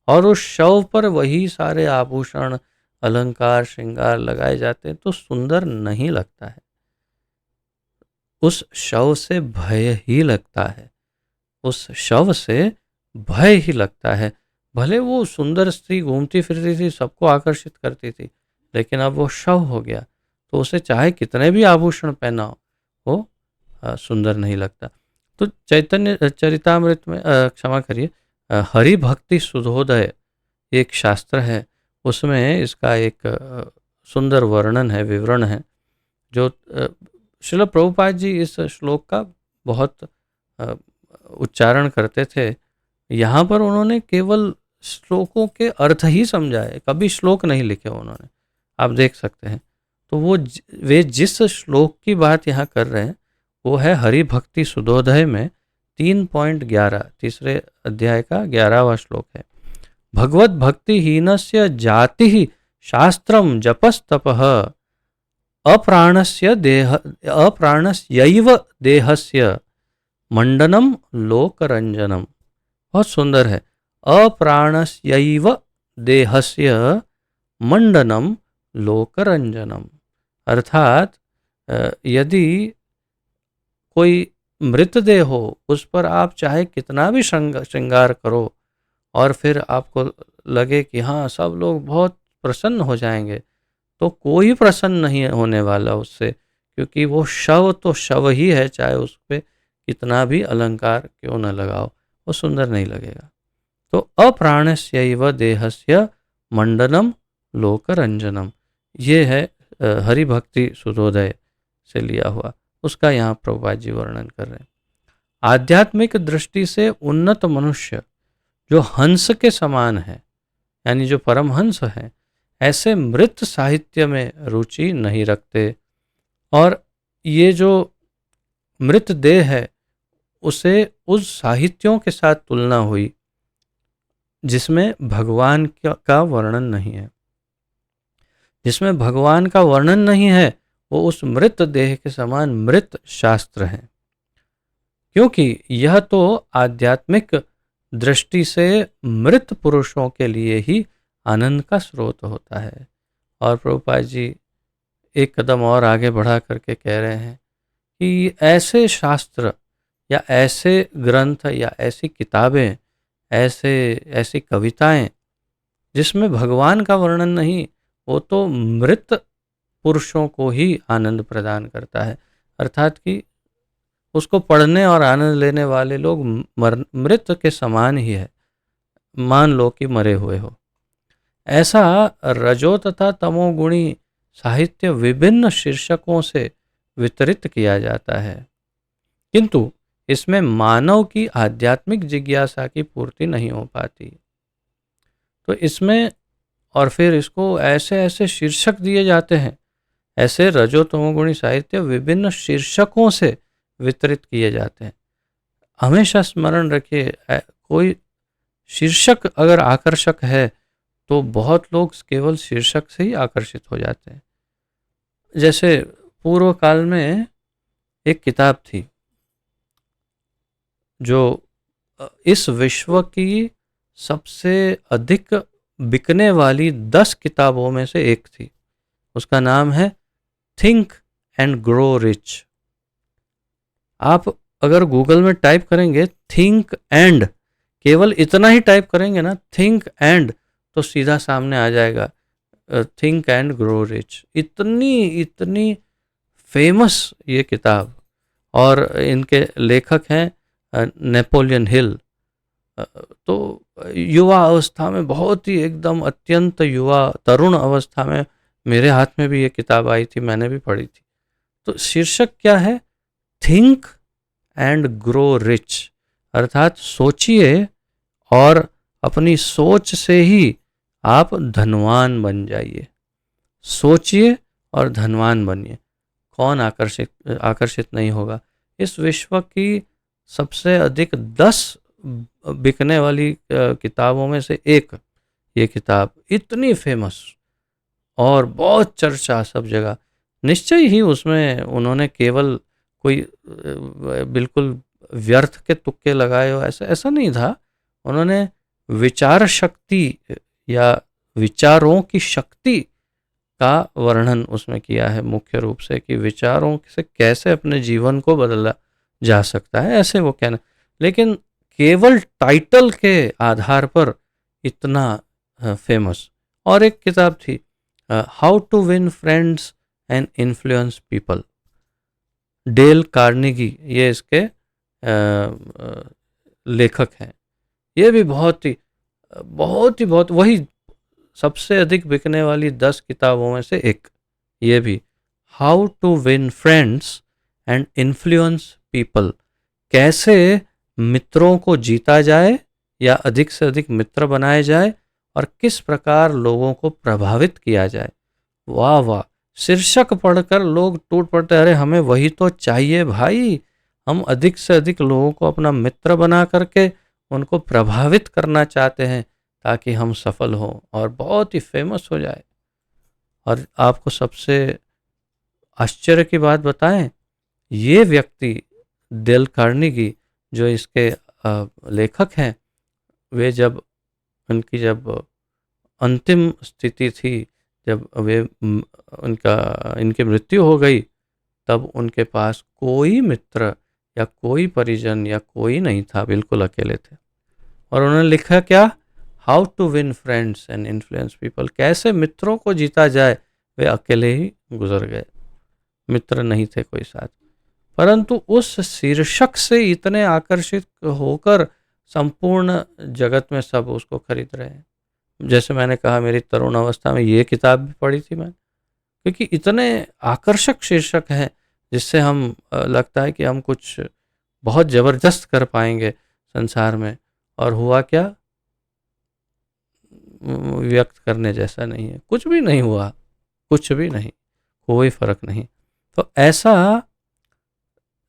और उस शव पर वही सारे आभूषण, अलंकार, श्रृंगार लगाए जाते हैं, तो सुंदर नहीं लगता है। उस शव से भय ही लगता है, उस शव से भय ही लगता है। भले वो सुंदर स्त्री घूमती फिरती थी, सबको आकर्षित करती थी, लेकिन अब वो शव हो गया तो उसे चाहे कितने भी आभूषण पहना हो, वो सुंदर नहीं लगता। तो चैतन्य चरितामृत में, क्षमा करिए, हरि भक्ति सुधोदय एक शास्त्र है, उसमें इसका एक सुंदर वर्णन है, विवरण है, जो श्रील प्रभुपाद जी इस श्लोक का बहुत उच्चारण करते थे। यहाँ पर उन्होंने केवल श्लोकों के अर्थ ही समझाए, कभी श्लोक नहीं लिखे उन्होंने, आप देख सकते हैं। तो वे जिस श्लोक की बात यहाँ कर रहे हैं वो है हरि भक्ति सुधोदय में 3.11, तीसरे अध्याय का 11वां श्लोक है। भगवत भक्ति हीनस्य जाति शास्त्रम जपस्तपः अप्राणस्य अप्राणस्यैव देहस्य मंडनम लोकरंजनम। बहुत सुंदर है। अप्राणस्यैव देहस्य मंडनम लोकरंजनम, अर्थात यदि कोई मृतदेह हो, उस पर आप चाहे कितना भी श्रृंगार करो और फिर आपको लगे कि हाँ सब लोग बहुत प्रसन्न हो जाएंगे, तो कोई प्रसन्न नहीं होने वाला उससे, क्योंकि वो शव तो शव ही है, चाहे उस पर कितना भी अलंकार क्यों न लगाओ, वो सुंदर नहीं लगेगा। तो अप्राणस्यैव देहस्य मंडनम लोकरंजनम, ये है हरि भक्ति सुधोदय से लिया हुआ, उसका यहाँ प्रभुपाद जी वर्णन कर रहे हैं। आध्यात्मिक दृष्टि से उन्नत मनुष्य जो हंस के समान है, यानी जो परमहंस है, ऐसे मृत साहित्य में रुचि नहीं रखते, और ये जो मृत देह है उसे उस साहित्यों के साथ तुलना हुई जिसमें भगवान का वर्णन नहीं है। जिसमें भगवान का वर्णन नहीं है वो उस मृत देह के समान मृत शास्त्र है, क्योंकि यह तो आध्यात्मिक दृष्टि से मृत पुरुषों के लिए ही आनंद का स्रोत होता है। और प्रभुपाद जी एक कदम और आगे बढ़ा करके कह रहे हैं कि ऐसे शास्त्र या ऐसे ग्रंथ या ऐसी किताबें, ऐसी कविताएं जिसमें भगवान का वर्णन नहीं, वो तो मृत पुरुषों को ही आनंद प्रदान करता है। अर्थात कि उसको पढ़ने और आनंद लेने वाले लोग मृत के समान ही है, मान लो कि मरे हुए हो। ऐसा रजो तथा तमोगुणी साहित्य विभिन्न शीर्षकों से वितरित किया जाता है, किंतु इसमें मानव की आध्यात्मिक जिज्ञासा की पूर्ति नहीं हो पाती। तो इसमें और फिर इसको ऐसे ऐसे शीर्षक दिए जाते हैं, ऐसे रजो तमोगुणी साहित्य विभिन्न शीर्षकों से वितरित किए जाते हैं। हमेशा स्मरण रखिए, कोई शीर्षक अगर आकर्षक है तो बहुत लोग केवल शीर्षक से ही आकर्षित हो जाते हैं। जैसे पूर्व काल में एक किताब थी जो इस विश्व की सबसे अधिक बिकने वाली 10 किताबों में से एक थी। उसका नाम है थिंक एंड ग्रो रिच। आप अगर गूगल में टाइप करेंगे थिंक एंड, केवल इतना ही टाइप करेंगे ना, थिंक एंड, तो सीधा सामने आ जाएगा थिंक एंड ग्रो रिच। इतनी फेमस ये किताब, और इनके लेखक हैं नेपोलियन हिल। तो युवा अवस्था में, बहुत ही एकदम अत्यंत युवा तरुण अवस्था में मेरे हाथ में भी ये किताब आई थी, मैंने भी पढ़ी थी। तो शीर्षक क्या है? थिंक एंड ग्रो रिच, अर्थात सोचिए और अपनी सोच से ही आप धनवान बन जाइए। सोचिए और धनवान बनिए। कौन आकर्षित नहीं होगा? इस विश्व की सबसे अधिक 10 बिकने वाली किताबों में से एक ये किताब इतनी फेमस और बहुत चर्चा सब जगह। निश्चय ही उसमें उन्होंने केवल कोई बिल्कुल व्यर्थ के तुक्के लगाए हो, ऐसा ऐसा नहीं था। उन्होंने विचार शक्ति या विचारों की शक्ति का वर्णन उसमें किया है मुख्य रूप से, कि विचारों से कैसे अपने जीवन को बदला जा सकता है, ऐसे वो कहना। लेकिन केवल टाइटल के आधार पर इतना फेमस। और एक किताब थी, how to win friends and influence people, Dale Carnegie, ये इसके लेखक हैं। ये भी बहुत वही सबसे अधिक बिकने वाली 10 किताबों में से एक, ये भी how to win friends and influence people, कैसे मित्रों को जीता जाए या अधिक से अधिक मित्र बनाए जाए और किस प्रकार लोगों को प्रभावित किया जाए। वाह वाह, शीर्षक पढ़कर लोग टूट पड़ते, अरे हमें वही तो चाहिए भाई, हम अधिक से अधिक लोगों को अपना मित्र बना करके उनको प्रभावित करना चाहते हैं ताकि हम सफल हों और बहुत ही फेमस हो जाए। और आपको सबसे आश्चर्य की बात बताएं, ये व्यक्ति डेल कार्नेगी जो इसके लेखक हैं, वे जब जब अंतिम स्थिति थी, जब वे इनकी मृत्यु हो गई, तब उनके पास कोई मित्र या कोई परिजन या कोई नहीं था, बिल्कुल अकेले थे। और उन्होंने लिखा क्या, how to win friends and influence people, कैसे मित्रों को जीता जाए। वे अकेले ही गुजर गए, मित्र नहीं थे कोई साथ, परंतु उस शीर्षक से इतने आकर्षित होकर संपूर्ण जगत में सब उसको खरीद रहे हैं। जैसे मैंने कहा, मेरी तरुण अवस्था में ये किताब भी पढ़ी थी मैंने, क्योंकि इतने आकर्षक शीर्षक हैं जिससे हम लगता है कि हम कुछ बहुत ज़बरदस्त कर पाएंगे संसार में, और हुआ क्या, व्यक्त करने जैसा नहीं है, कुछ भी नहीं हुआ, कुछ भी नहीं, कोई फर्क नहीं। तो ऐसा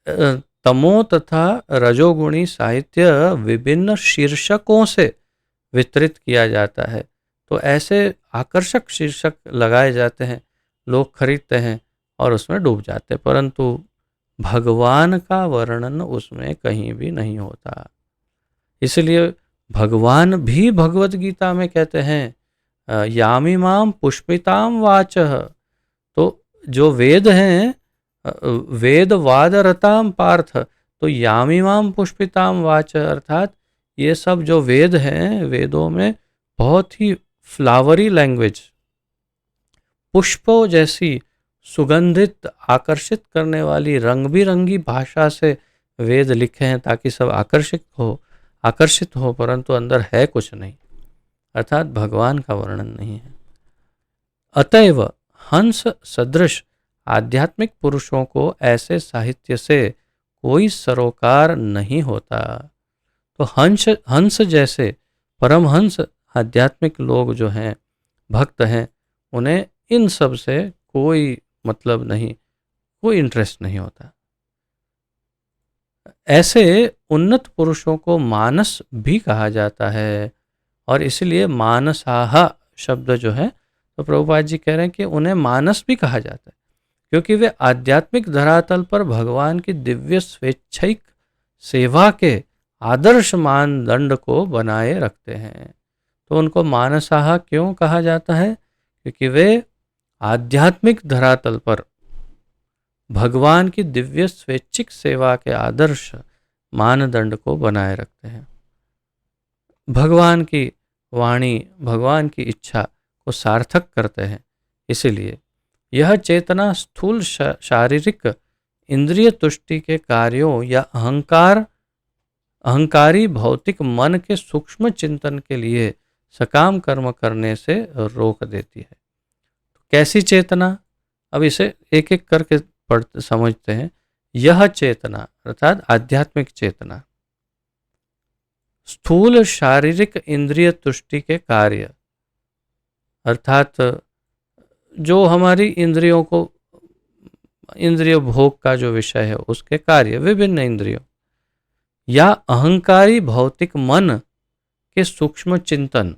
तमो तथा रजोगुणी साहित्य विभिन्न शीर्षकों से वितरित किया जाता है। तो ऐसे आकर्षक शीर्षक लगाए जाते हैं, लोग खरीदते हैं और उसमें डूब जाते हैं, परंतु भगवान का वर्णन उसमें कहीं भी नहीं होता। इसलिए भगवान भी भगवत गीता में कहते हैं, यामिमाम पुष्पिताम वाचः, तो जो वेद हैं, वेद वादरताम पार्थ, तो यामिमाम पुष्पिताम वाचः, अर्थात ये सब जो वेद हैं, वेदों में बहुत ही फ्लावरी लैंग्वेज, पुष्पों जैसी सुगंधित आकर्षित करने वाली रंग बिरंगी भाषा से वेद लिखे हैं ताकि सब आकर्षित हो, परंतु अंदर है कुछ नहीं, अर्थात भगवान का वर्णन नहीं है। अतएव हंस सदृश आध्यात्मिक पुरुषों को ऐसे साहित्य से कोई सरोकार नहीं होता। तो हंस जैसे परमहंस आध्यात्मिक लोग जो हैं, भक्त हैं, उन्हें इन सब से कोई मतलब नहीं, कोई इंटरेस्ट नहीं होता। ऐसे उन्नत पुरुषों को मानस भी कहा जाता है, और इसलिए मानसाहा शब्द जो है, तो प्रभुपाद जी कह रहे हैं कि उन्हें मानस भी कहा जाता है, क्योंकि वे आध्यात्मिक धरातल पर भगवान की दिव्य स्वेच्छिक सेवा के आदर्श मानदंड को बनाए रखते हैं। तो उनको मानसाहा क्यों कहा जाता है, क्योंकि वे आध्यात्मिक धरातल पर भगवान की दिव्य स्वैच्छिक सेवा के आदर्श मानदंड को बनाए रखते हैं, भगवान की वाणी, भगवान की इच्छा को सार्थक करते हैं। इसलिए यह चेतना स्थूल शारीरिक इंद्रिय तुष्टि के कार्यों या अहंकारी भौतिक मन के सूक्ष्म चिंतन के लिए सकाम कर्म करने से रोक देती है। तो कैसी चेतना, अब इसे एक एक करके पढ़ते समझते हैं। यह चेतना अर्थात आध्यात्मिक चेतना स्थूल शारीरिक इंद्रिय तुष्टि के कार्य, अर्थात जो हमारी इंद्रियों को, इंद्रिय भोग का जो विषय है उसके कार्य, विभिन्न इंद्रियों या अहंकारी भौतिक मन के सूक्ष्म चिंतन,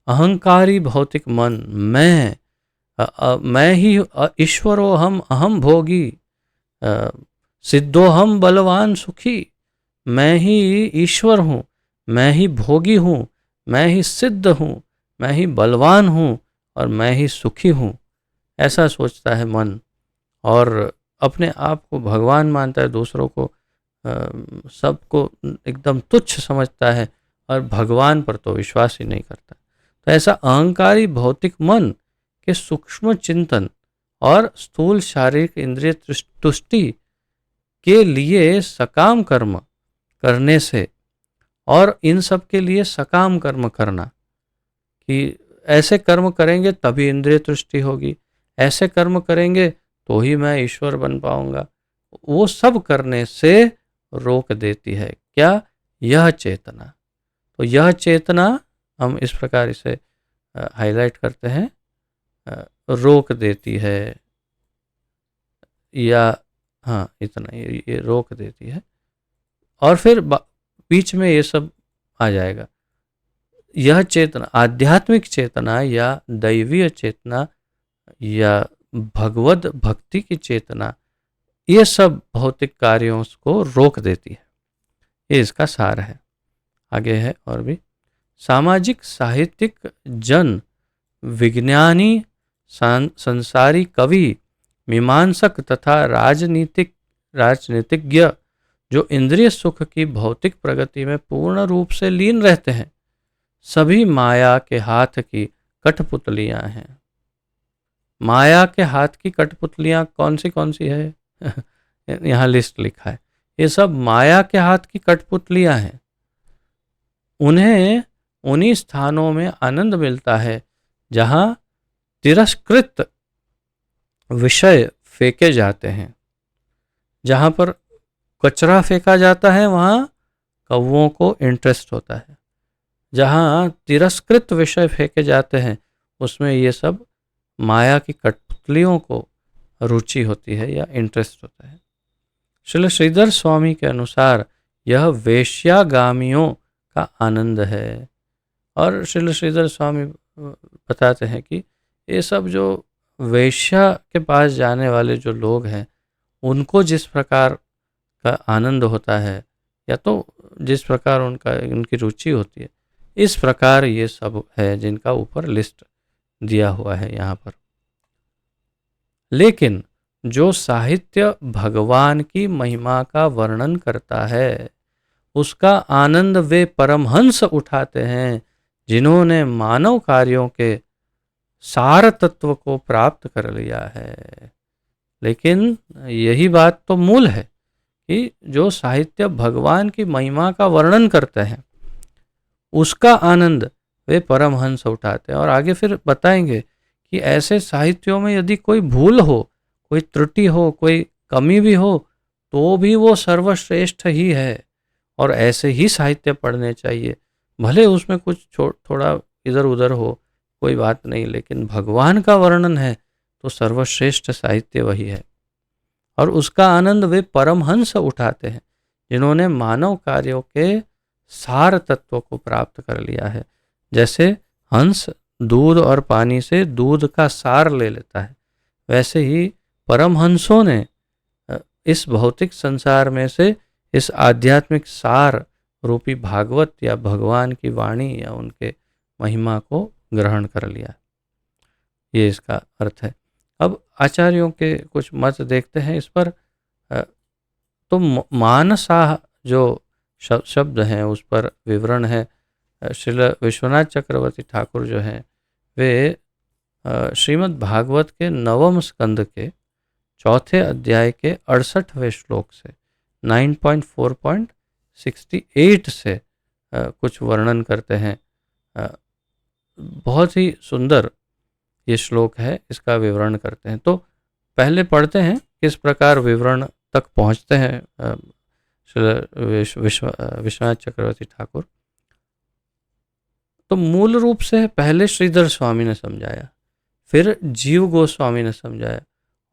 अहंकारी भौतिक मन, मैं ही ईश्वरो हम अहम भोगी, सिद्धो हम बलवान सुखी, मैं ही ईश्वर हूँ, मैं ही भोगी हूँ, मैं ही सिद्ध हूँ, मैं ही बलवान हूँ और मैं ही सुखी हूँ, ऐसा सोचता है मन। और अपने आप को भगवान मानता है, दूसरों को सबको एकदम तुच्छ समझता है और भगवान पर तो विश्वास ही नहीं करता। तो ऐसा अहंकारी भौतिक मन के सूक्ष्म चिंतन और स्थूल शारीरिक इंद्रिय तुष्टि के लिए सकाम कर्म करने से, और इन सब के लिए सकाम कर्म करना कि ऐसे कर्म करेंगे तभी इंद्रिय तुष्टि होगी, ऐसे कर्म करेंगे तो ही मैं ईश्वर बन पाऊंगा, वो सब करने से रोक देती है क्या? यह चेतना। तो यह चेतना हम इस प्रकार इसे हाईलाइट करते हैं, रोक देती है, या हाँ इतना ये रोक देती है। और फिर बीच में ये सब आ जाएगा। यह चेतना, आध्यात्मिक चेतना या दैवीय चेतना या भगवत भक्ति की चेतना, ये सब भौतिक कार्यों को रोक देती है। ये इसका सार है। आगे है और भी, सामाजिक साहित्यिक जन विज्ञानी संसारी कवि मीमांसक तथा राजनीतिज्ञ जो इंद्रिय सुख की भौतिक प्रगति में पूर्ण रूप से लीन रहते हैं, सभी माया के हाथ की कठपुतलियां हैं। माया के हाथ की कठपुतलियां कौन सी है? यहाँ लिस्ट लिखा है। ये सब माया के हाथ की कठपुतलियां हैं। उन्हें उन्हीं स्थानों में आनंद मिलता है जहां तिरस्कृत विषय फेंके जाते हैं। जहां पर कचरा फेंका जाता है वहां कौवों को इंटरेस्ट होता है, जहां तिरस्कृत विषय फेंके जाते हैं उसमें ये सब माया की कठपुतलियों को रुचि होती है या इंटरेस्ट होता है। श्रील श्रीधर स्वामी के अनुसार यह वेश्यागामियों का आनंद है। और श्रील श्रीधर स्वामी बताते हैं कि ये सब जो वेश्या के पास जाने वाले जो लोग हैं, उनको जिस प्रकार का आनंद होता है या तो जिस प्रकार उनकी रुचि होती है, इस प्रकार ये सब है जिनका ऊपर लिस्ट दिया हुआ है यहाँ पर। लेकिन जो साहित्य भगवान की महिमा का वर्णन करता है, उसका आनंद वे परमहंस उठाते हैं जिन्होंने मानव कार्यों के सार तत्व को प्राप्त कर लिया है। लेकिन यही बात तो मूल है कि जो साहित्य भगवान की महिमा का वर्णन करते हैं, उसका आनंद वे परमहंस उठाते हैं। और आगे फिर बताएंगे कि ऐसे साहित्यों में यदि कोई भूल हो, कोई त्रुटि हो, कोई कमी भी हो, तो भी वो सर्वश्रेष्ठ ही है और ऐसे ही साहित्य पढ़ने चाहिए। भले उसमें कुछ थोड़ा इधर उधर हो, कोई बात नहीं, लेकिन भगवान का वर्णन है तो सर्वश्रेष्ठ साहित्य वही है। और उसका आनंद वे परमहंस उठाते हैं जिन्होंने मानव कार्यों के सार तत्व को प्राप्त कर लिया है। जैसे हंस दूध और पानी से दूध का सार ले लेता है, वैसे ही परमहंसों ने इस भौतिक संसार में से इस आध्यात्मिक सार रूपी भागवत या भगवान की वाणी या उनके महिमा को ग्रहण कर लिया। ये इसका अर्थ है। अब आचार्यों के कुछ मत देखते हैं इस पर। तो मानसा जो शब्द हैं उस पर विवरण है। श्रील विश्वनाथ चक्रवर्ती ठाकुर जो हैं वे श्रीमद् भागवत के 9वें स्कंद के 4थे अध्याय के 68वें श्लोक से 9.4.68 से कुछ वर्णन करते हैं। बहुत ही सुंदर ये श्लोक है, इसका विवरण करते हैं। तो पहले पढ़ते हैं किस प्रकार विवरण तक पहुंचते हैं विश्वनाथ चक्रवर्ती ठाकुर। तो मूल रूप से पहले श्रीधर स्वामी ने समझाया, फिर जीव गोस्वामी ने समझाया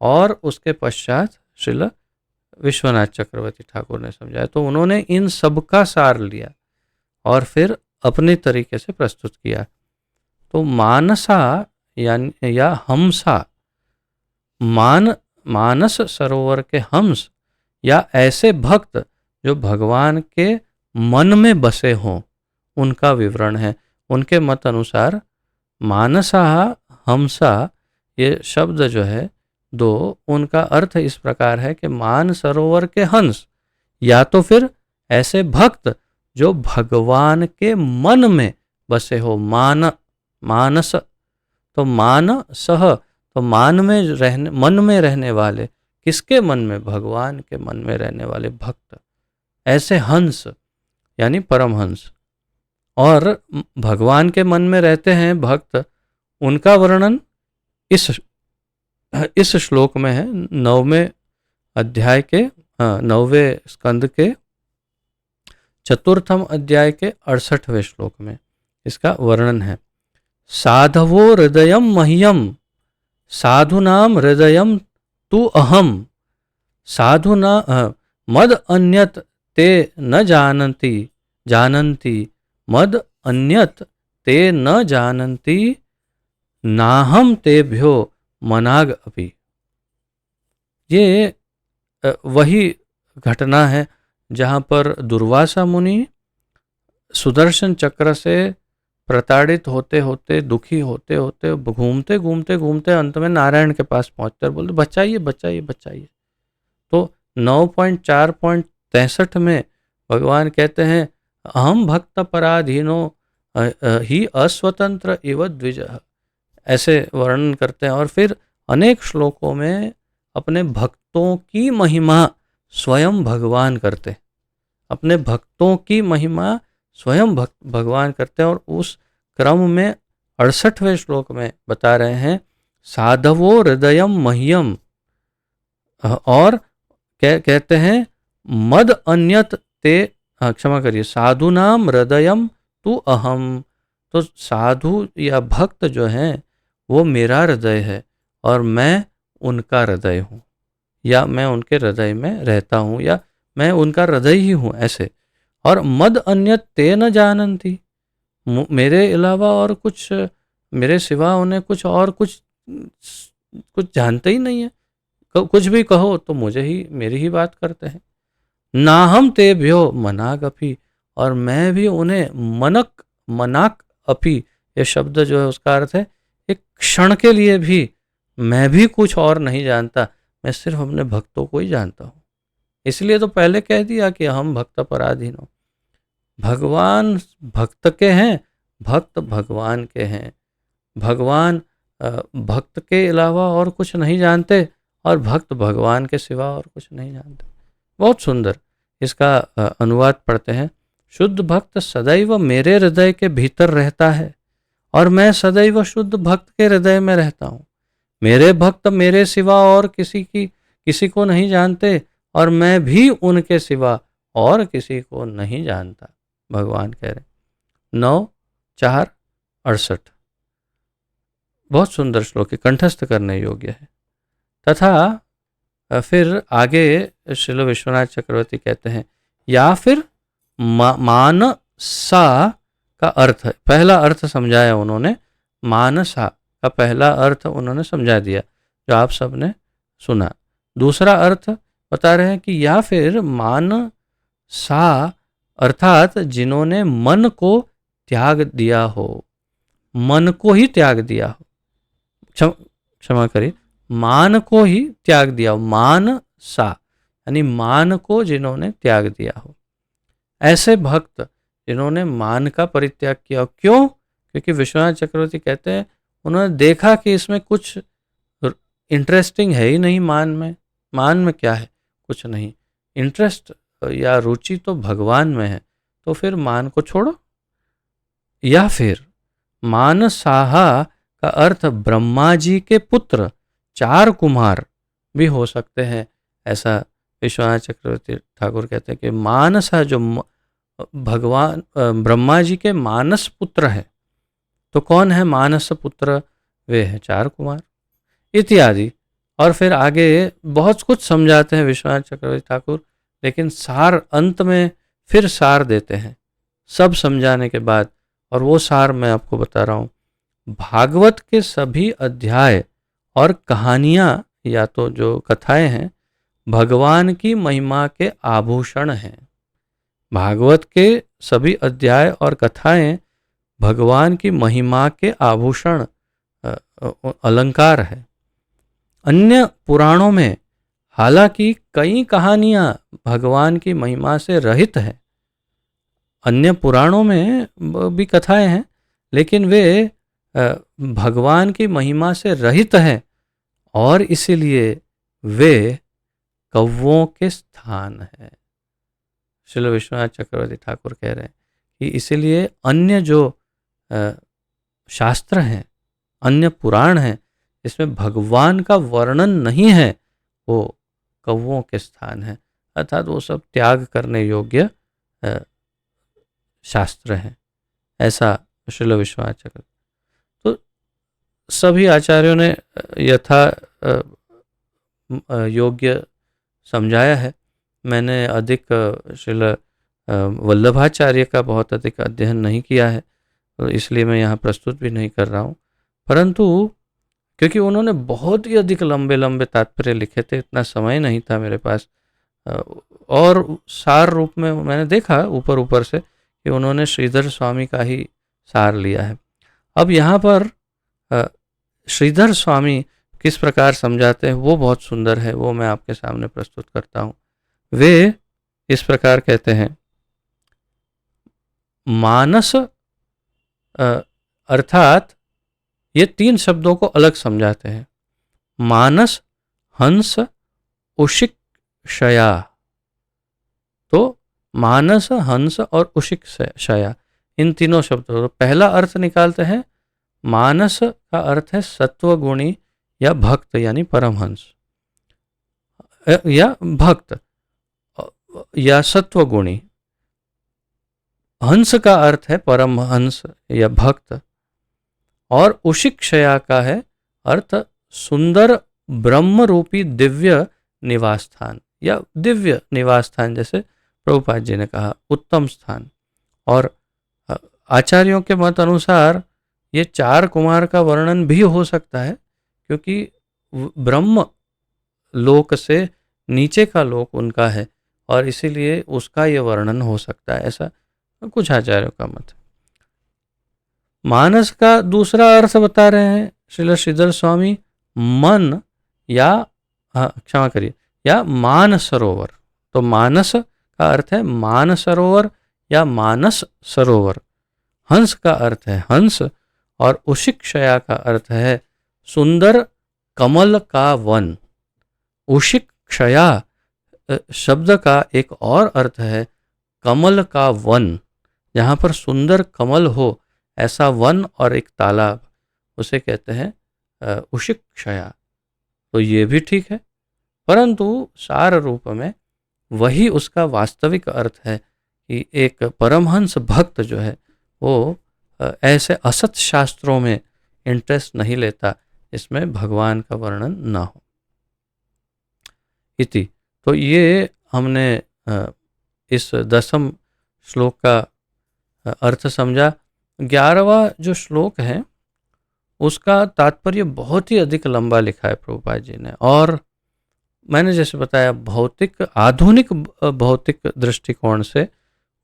और उसके पश्चात श्रील विश्वनाथ चक्रवर्ती ठाकुर ने समझाया। तो उन्होंने इन सब का सार लिया और फिर अपने तरीके से प्रस्तुत किया। तो मानसा या हमसा, मानस सरोवर के हंस या ऐसे भक्त जो भगवान के मन में बसे हों, उनका विवरण है। उनके मत अनुसार मानसा, हमसा, ये शब्द जो है दो, उनका अर्थ इस प्रकार है कि मान सरोवर के हंस, या तो फिर ऐसे भक्त जो भगवान के मन में बसे हो। मानस तो मान सह, तो मन में रहने वाले, किसके मन में? भगवान के मन में रहने वाले भक्त। ऐसे हंस यानी परमहंस, और भगवान के मन में रहते हैं भक्त, उनका वर्णन इस श्लोक में है। 9वें अध्याय के 9वें स्कंद के 4th अध्याय के 68वें श्लोक में इसका वर्णन है। साधवो हृदयम मह्यम, साधुनाम हृदयम तु अहम, साधुना मद अन्यत ते न जानन्ति, मद अन्यत ते न जानन्ति, नाहम तेभ्यो मनाग अपि। ये वही घटना है जहाँ पर दुर्वासा मुनि सुदर्शन चक्र से प्रताड़ित होते होते, दुखी होते होते, घूमते घूमते घूमते अंत में नारायण के पास पहुंचते और बोलते बचाइए बचाइए बचाइए। तो 9.4.63 में भगवान कहते हैं अहम भक्त पराधीनो ही अस्वतंत्र इव द्विजः, ऐसे वर्णन करते हैं। और फिर अनेक श्लोकों में अपने भक्तों की महिमा स्वयं भगवान करते, अपने भक्तों की महिमा स्वयं भगवान करते हैं। और उस क्रम में 68वें श्लोक में बता रहे हैं साधवो हृदयम मह्यम, और कहते हैं मद अन्यत ते, क्षमा करिए, साधुनाम हृदयम तु अहम। तो साधु या भक्त जो हैं वो मेरा हृदय है और मैं उनका हृदय हूँ, या मैं उनके हृदय में रहता हूँ, या मैं उनका हृदय ही हूँ, ऐसे। और मद अन्यत ते न जानन्ति, मेरे अलावा और कुछ, मेरे सिवा उन्हें कुछ और कुछ जानते ही नहीं है। कुछ भी कहो तो मुझे ही, मेरी ही बात करते हैं। नाहम तेभ्यो मनाग अपि, और मैं भी उन्हें मनाक अपि, ये शब्द जो है उसका अर्थ है एक क्षण के लिए भी मैं भी कुछ और नहीं जानता, मैं सिर्फ अपने भक्तों को ही जानता हूँ। इसलिए तो पहले कह दिया कि हम भक्त पराधीन हो। भगवान भक्त के हैं, भक्त भगवान के हैं। भगवान भक्त के अलावा और कुछ नहीं जानते, और भक्त भगवान के सिवा और कुछ नहीं जानते। बहुत सुंदर इसका अनुवाद पढ़ते हैं। शुद्ध भक्त सदैव मेरे हृदय के भीतर रहता है और मैं सदैव शुद्ध भक्त के हृदय में रहता हूँ। मेरे भक्त मेरे सिवा और किसी को नहीं जानते, और मैं भी उनके सिवा और किसी को नहीं जानता, भगवान कह रहे। 9:4-68 बहुत सुंदर श्लोक है, कंठस्थ करने योग्य है। तथा फिर आगे श्रील विश्वनाथ चक्रवर्ती कहते हैं या फिर मानसा का अर्थ, पहला अर्थ समझाया उन्होंने, मानसा का पहला अर्थ उन्होंने समझा दिया जो आप सबने सुना। दूसरा अर्थ बता रहे हैं कि या फिर मानसा अर्थात जिन्होंने मन को त्याग दिया हो, मन को ही त्याग दिया हो, क्षमा करिए, मान को ही त्याग दिया हो, मान सा यानी मान को जिन्होंने त्याग दिया हो। ऐसे भक्त जिन्होंने मान का परित्याग किया हो। क्यों? क्योंकि विश्वनाथ चक्रवर्ती कहते हैं उन्होंने देखा कि इसमें कुछ इंटरेस्टिंग है ही नहीं मान में क्या है, कुछ नहीं। इंटरेस्ट या रुचि तो भगवान में है, तो फिर मान को छोड़ो। या फिर मानसाहा का अर्थ ब्रह्मा जी के पुत्र 4 कुमार भी हो सकते हैं, ऐसा विश्वनाथ चक्रवर्ती ठाकुर कहते हैं कि मानसा जो भगवान ब्रह्मा जी के मानस पुत्र है, तो कौन है मानस पुत्र? वे हैं 4 कुमार इत्यादि। और फिर आगे बहुत कुछ समझाते हैं विश्वनाथ चक्रवर्ती ठाकुर, लेकिन सार अंत में फिर सार देते हैं सब समझाने के बाद, और वो सार मैं आपको बता रहा हूँ। भागवत के सभी अध्याय और कहानियाँ या तो जो कथाएं हैं भगवान की महिमा के आभूषण हैं। भागवत के सभी अध्याय और कथाएं भगवान की महिमा के आभूषण अलंकार है। अन्य पुराणों में हालांकि कई कहानियां भगवान की महिमा से रहित हैं, अन्य पुराणों में भी कथाएं हैं, लेकिन वे भगवान की महिमा से रहित हैं और इसीलिए वे कौवों के स्थान है। श्रील विश्वनाथ चक्रवर्ती ठाकुर कह रहे हैं कि इसीलिए अन्य जो शास्त्र हैं, अन्य पुराण हैं, इसमें भगवान का वर्णन नहीं है, वो कौवों के स्थान है, अर्थात वो सब त्याग करने योग्य शास्त्र हैं, ऐसा श्रील विश्वनाथ चक्रवर्ती। तो सभी आचार्यों ने यथा योग्य समझाया है। मैंने अधिक श्रील वल्लभाचार्य का बहुत अधिक अध्ययन नहीं किया है, तो इसलिए मैं यहाँ प्रस्तुत भी नहीं कर रहा हूँ, परंतु क्योंकि उन्होंने बहुत ही अधिक लंबे लंबे तात्पर्य लिखे थे, इतना समय नहीं था मेरे पास, और सार रूप में मैंने देखा ऊपर ऊपर से कि उन्होंने श्रीधर स्वामी का ही सार लिया है। अब यहाँ पर श्रीधर स्वामी किस प्रकार समझाते हैं वो बहुत सुंदर है, वो मैं आपके सामने प्रस्तुत करता हूँ। वे इस प्रकार कहते हैं, मानस अर्थात ये तीन शब्दों को अलग समझाते हैं। मानस, हंस, उशिक, शया। तो मानस, हंस और उशिक शया, इन तीनों शब्दों तो पहला अर्थ निकालते हैं। मानस का अर्थ है सत्वगुणी या भक्त, यानी परमहंस या भक्त या सत्वगुणी। हंस का अर्थ है परमहंस या भक्त, और उशिक्षया का है अर्थ सुंदर ब्रह्म रूपी दिव्य निवास स्थान या दिव्य निवास स्थान, जैसे प्रभुपाद जी ने कहा उत्तम स्थान। और आचार्यों के मत अनुसार ये चार कुमार का वर्णन भी हो सकता है, क्योंकि ब्रह्म लोक से नीचे का लोक उनका है और इसीलिए उसका ये वर्णन हो सकता है, ऐसा कुछ आचार्यों का मत है। मानस का दूसरा अर्थ बता रहे हैं श्रील श्रीधर स्वामी, मन या क्षमा करिए, या मान सरोवर। तो मानस का अर्थ है मान सरोवर या मानस सरोवर। हंस का अर्थ है हंस, और उशिक्षया का अर्थ है सुंदर कमल का वन। उशिक्षया शब्द का एक और अर्थ है कमल का वन, जहाँ पर सुंदर कमल हो ऐसा वन और एक तालाब, उसे कहते हैं उशिक्षया। तो ये भी ठीक है, परंतु सार रूप में वही उसका वास्तविक अर्थ है कि एक परमहंस भक्त जो है वो ऐसे असत शास्त्रों में इंटरेस्ट नहीं लेता इसमें भगवान का वर्णन ना हो इति। तो ये हमने इस 10वें श्लोक का अर्थ समझा। 11वां जो श्लोक है उसका तात्पर्य बहुत ही अधिक लंबा लिखा है प्रभुपाद जी ने, और मैंने जैसे बताया भौतिक आधुनिक भौतिक दृष्टिकोण से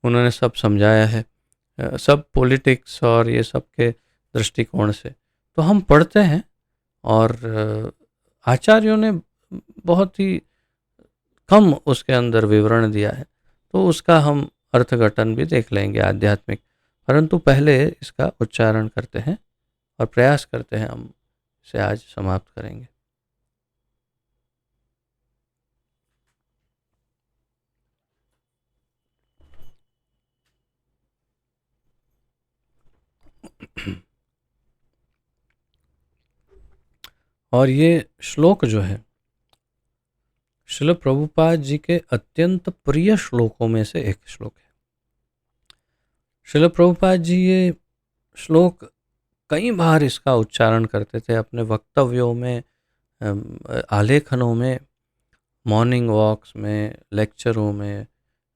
उन्होंने सब समझाया है, सब पॉलिटिक्स और ये सब के दृष्टिकोण से। तो हम पढ़ते हैं और आचार्यों ने बहुत ही कम उसके अंदर विवरण दिया है, तो उसका हम अर्थघटन भी देख लेंगे आध्यात्मिक, परंतु पहले इसका उच्चारण करते हैं और प्रयास करते हैं हम इसे आज समाप्त करेंगे। और ये श्लोक जो है श्रील प्रभुपाद जी के अत्यंत प्रिय श्लोकों में से एक श्लोक है। श्रील प्रभुपाद जी ये श्लोक कई बार इसका उच्चारण करते थे अपने वक्तव्यों में, आलेखनों में, मॉर्निंग वॉक्स में, लेक्चरों में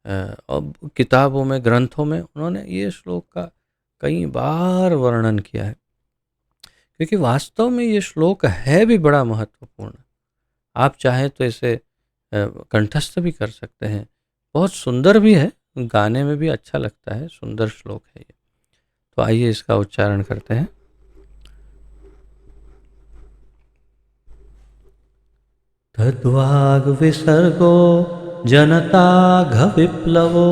और किताबों में, ग्रंथों में उन्होंने ये श्लोक का कई बार वर्णन किया है। क्योंकि वास्तव में ये श्लोक है भी बड़ा महत्वपूर्ण। आप चाहें तो इसे कंठस्थ भी कर सकते हैं, बहुत सुंदर भी है, गाने में भी अच्छा लगता है, सुंदर श्लोक है ये। तो आइए इसका उच्चारण करते हैं। तद्वाग्विसर्गो जनताघविप्लवो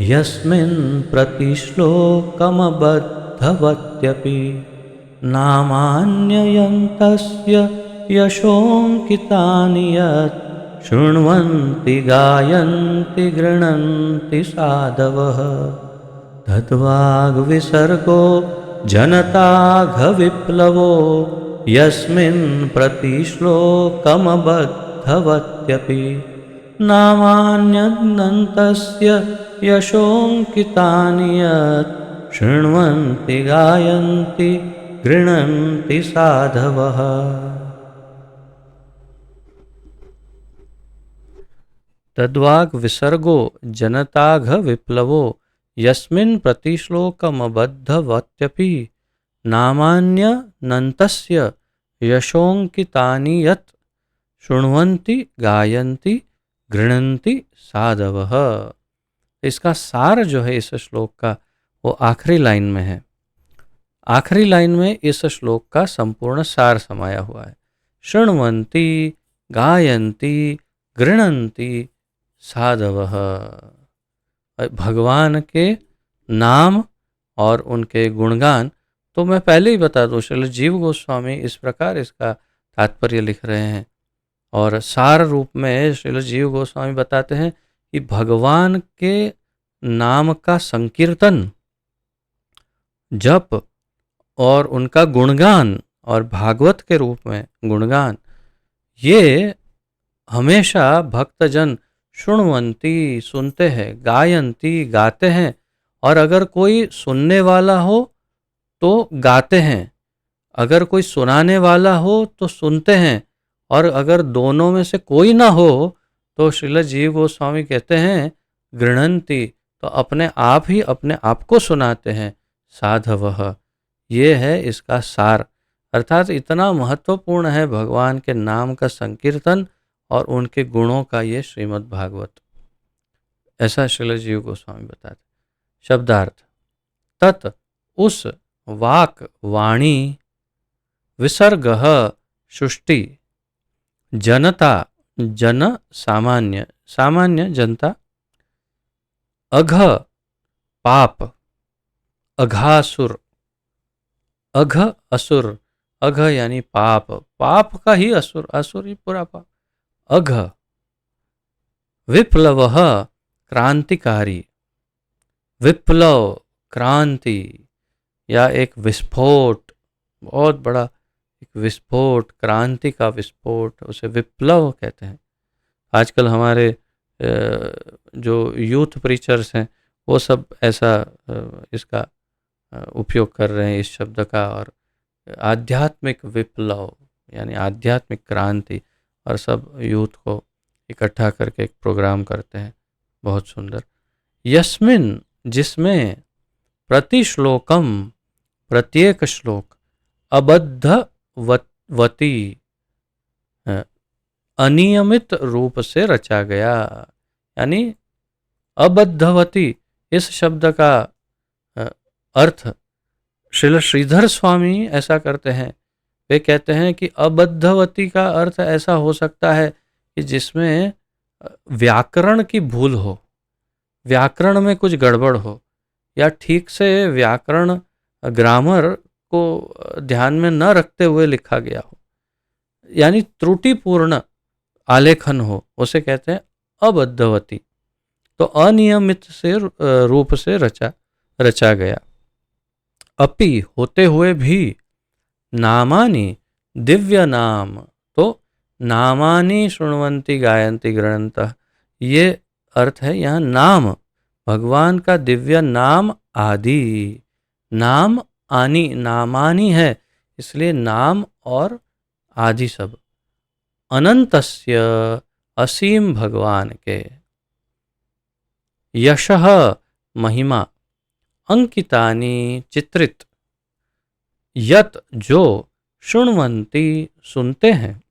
यस्मिन् प्रतिश्लोकमबद्धवत्यपि नामान्ययन्तस्य यशोऽङ्कितानि यत् शृण्वन्ति गायन्ति गृह्णन्ति साधवः। तद्वाग्विसर्गो जनताघविप्लवो यस्मिन् प्रतिश्लोकमबद्धवत्यपि नामान्यनन्तस्य यशोऽङ्कितानि यत् शृण्वन्ति गायन्ति गृह्णन्ति साधवः। तद्वाग् विसर्गो जनताघ विप्लवो यस्मिन् प्रतिश्लोकमबद्धवत्यपि नामान्यनन्तस्य यशोऽङ्कितानि यत् शृण्वन्ति गायन्ति गृह्णन्ति साधवः। इसका सार जो है इस श्लोक का वो आखिरी लाइन में है। आखिरी लाइन में इस श्लोक का संपूर्ण सार समाया हुआ है। शृण्वन्ति गायन्ति गृह्णन्ति साधवः। भगवान के नाम और उनके गुणगान तो मैं पहले ही बता दूं, श्रील जीव गोस्वामी इस प्रकार इसका तात्पर्य लिख रहे हैं और सार रूप में श्रील जीव गोस्वामी बताते हैं कि भगवान के नाम का संकीर्तन, जप और उनका गुणगान और भागवत के रूप में गुणगान, ये हमेशा भक्तजन शृण्वन्ति सुनते हैं, गायन्ति गाते हैं, और अगर कोई सुनने वाला हो तो गाते हैं, अगर कोई सुनाने वाला हो तो सुनते हैं, और अगर दोनों में से कोई ना हो तो श्रील जीव गोस्वामी कहते हैं गृह्णन्ति, तो अपने आप ही अपने आप को सुनाते हैं, साधवः। ये है इसका सार। अर्थात इतना महत्वपूर्ण है भगवान के नाम का संकीर्तन और उनके गुणों का ये श्रीमद् भागवत, ऐसा श्रील जीव गोस्वामी बताते। शब्दार्थ। तत् उस, वाक वाणी, विसर्गः सृष्टि, जनता जन सामान्य सामान्य जनता, अघ पाप अघासुर, अघ असुर, अघ यानी पाप, पाप का ही असुर, असुर ही पूरा पाप, अघ, विप्लवः क्रांतिकारी, विप्लव क्रांति या एक विस्फोट, बहुत बड़ा एक विस्फोट, क्रांति का विस्फोट, उसे विप्लव कहते हैं। आजकल हमारे जो यूथ प्रीचर्स हैं वो सब ऐसा इसका उपयोग कर रहे हैं इस शब्द का, और आध्यात्मिक विप्लव यानी आध्यात्मिक क्रांति, और सब यूथ को इकट्ठा करके एक प्रोग्राम करते हैं, बहुत सुंदर। यस्मिन जिसमें, प्रति श्लोकम प्रत्येक श्लोक, अबद्धवती अनियमित रूप से रचा गया, यानी अबद्धवती इस शब्द का अर्थ श्रील श्रीधर स्वामी ऐसा करते हैं। वे कहते हैं कि अबद्धवती का अर्थ ऐसा हो सकता है कि जिसमें व्याकरण की भूल हो, व्याकरण में कुछ गड़बड़ हो, या ठीक से व्याकरण ग्रामर को ध्यान में न रखते हुए लिखा गया हो, यानी त्रुटिपूर्ण आलेखन हो, उसे कहते हैं अबद्धवती। तो अनियमित से रूप से रचा गया। अपि होते हुए भी, नामानि दिव्य नाम, तो नामानि शृण्वन्ति गायन्ति गृह्णन्तः, ये अर्थ है यहाँ नाम, भगवान का दिव्य नाम आदि, नाम आनी, नामानी है इसलिए नाम और आदि सब, अनंतस्य असीम भगवान के, यशः महिमा, अंकितानि चित्रित, यत जो शृण्वन्ति सुनते हैं,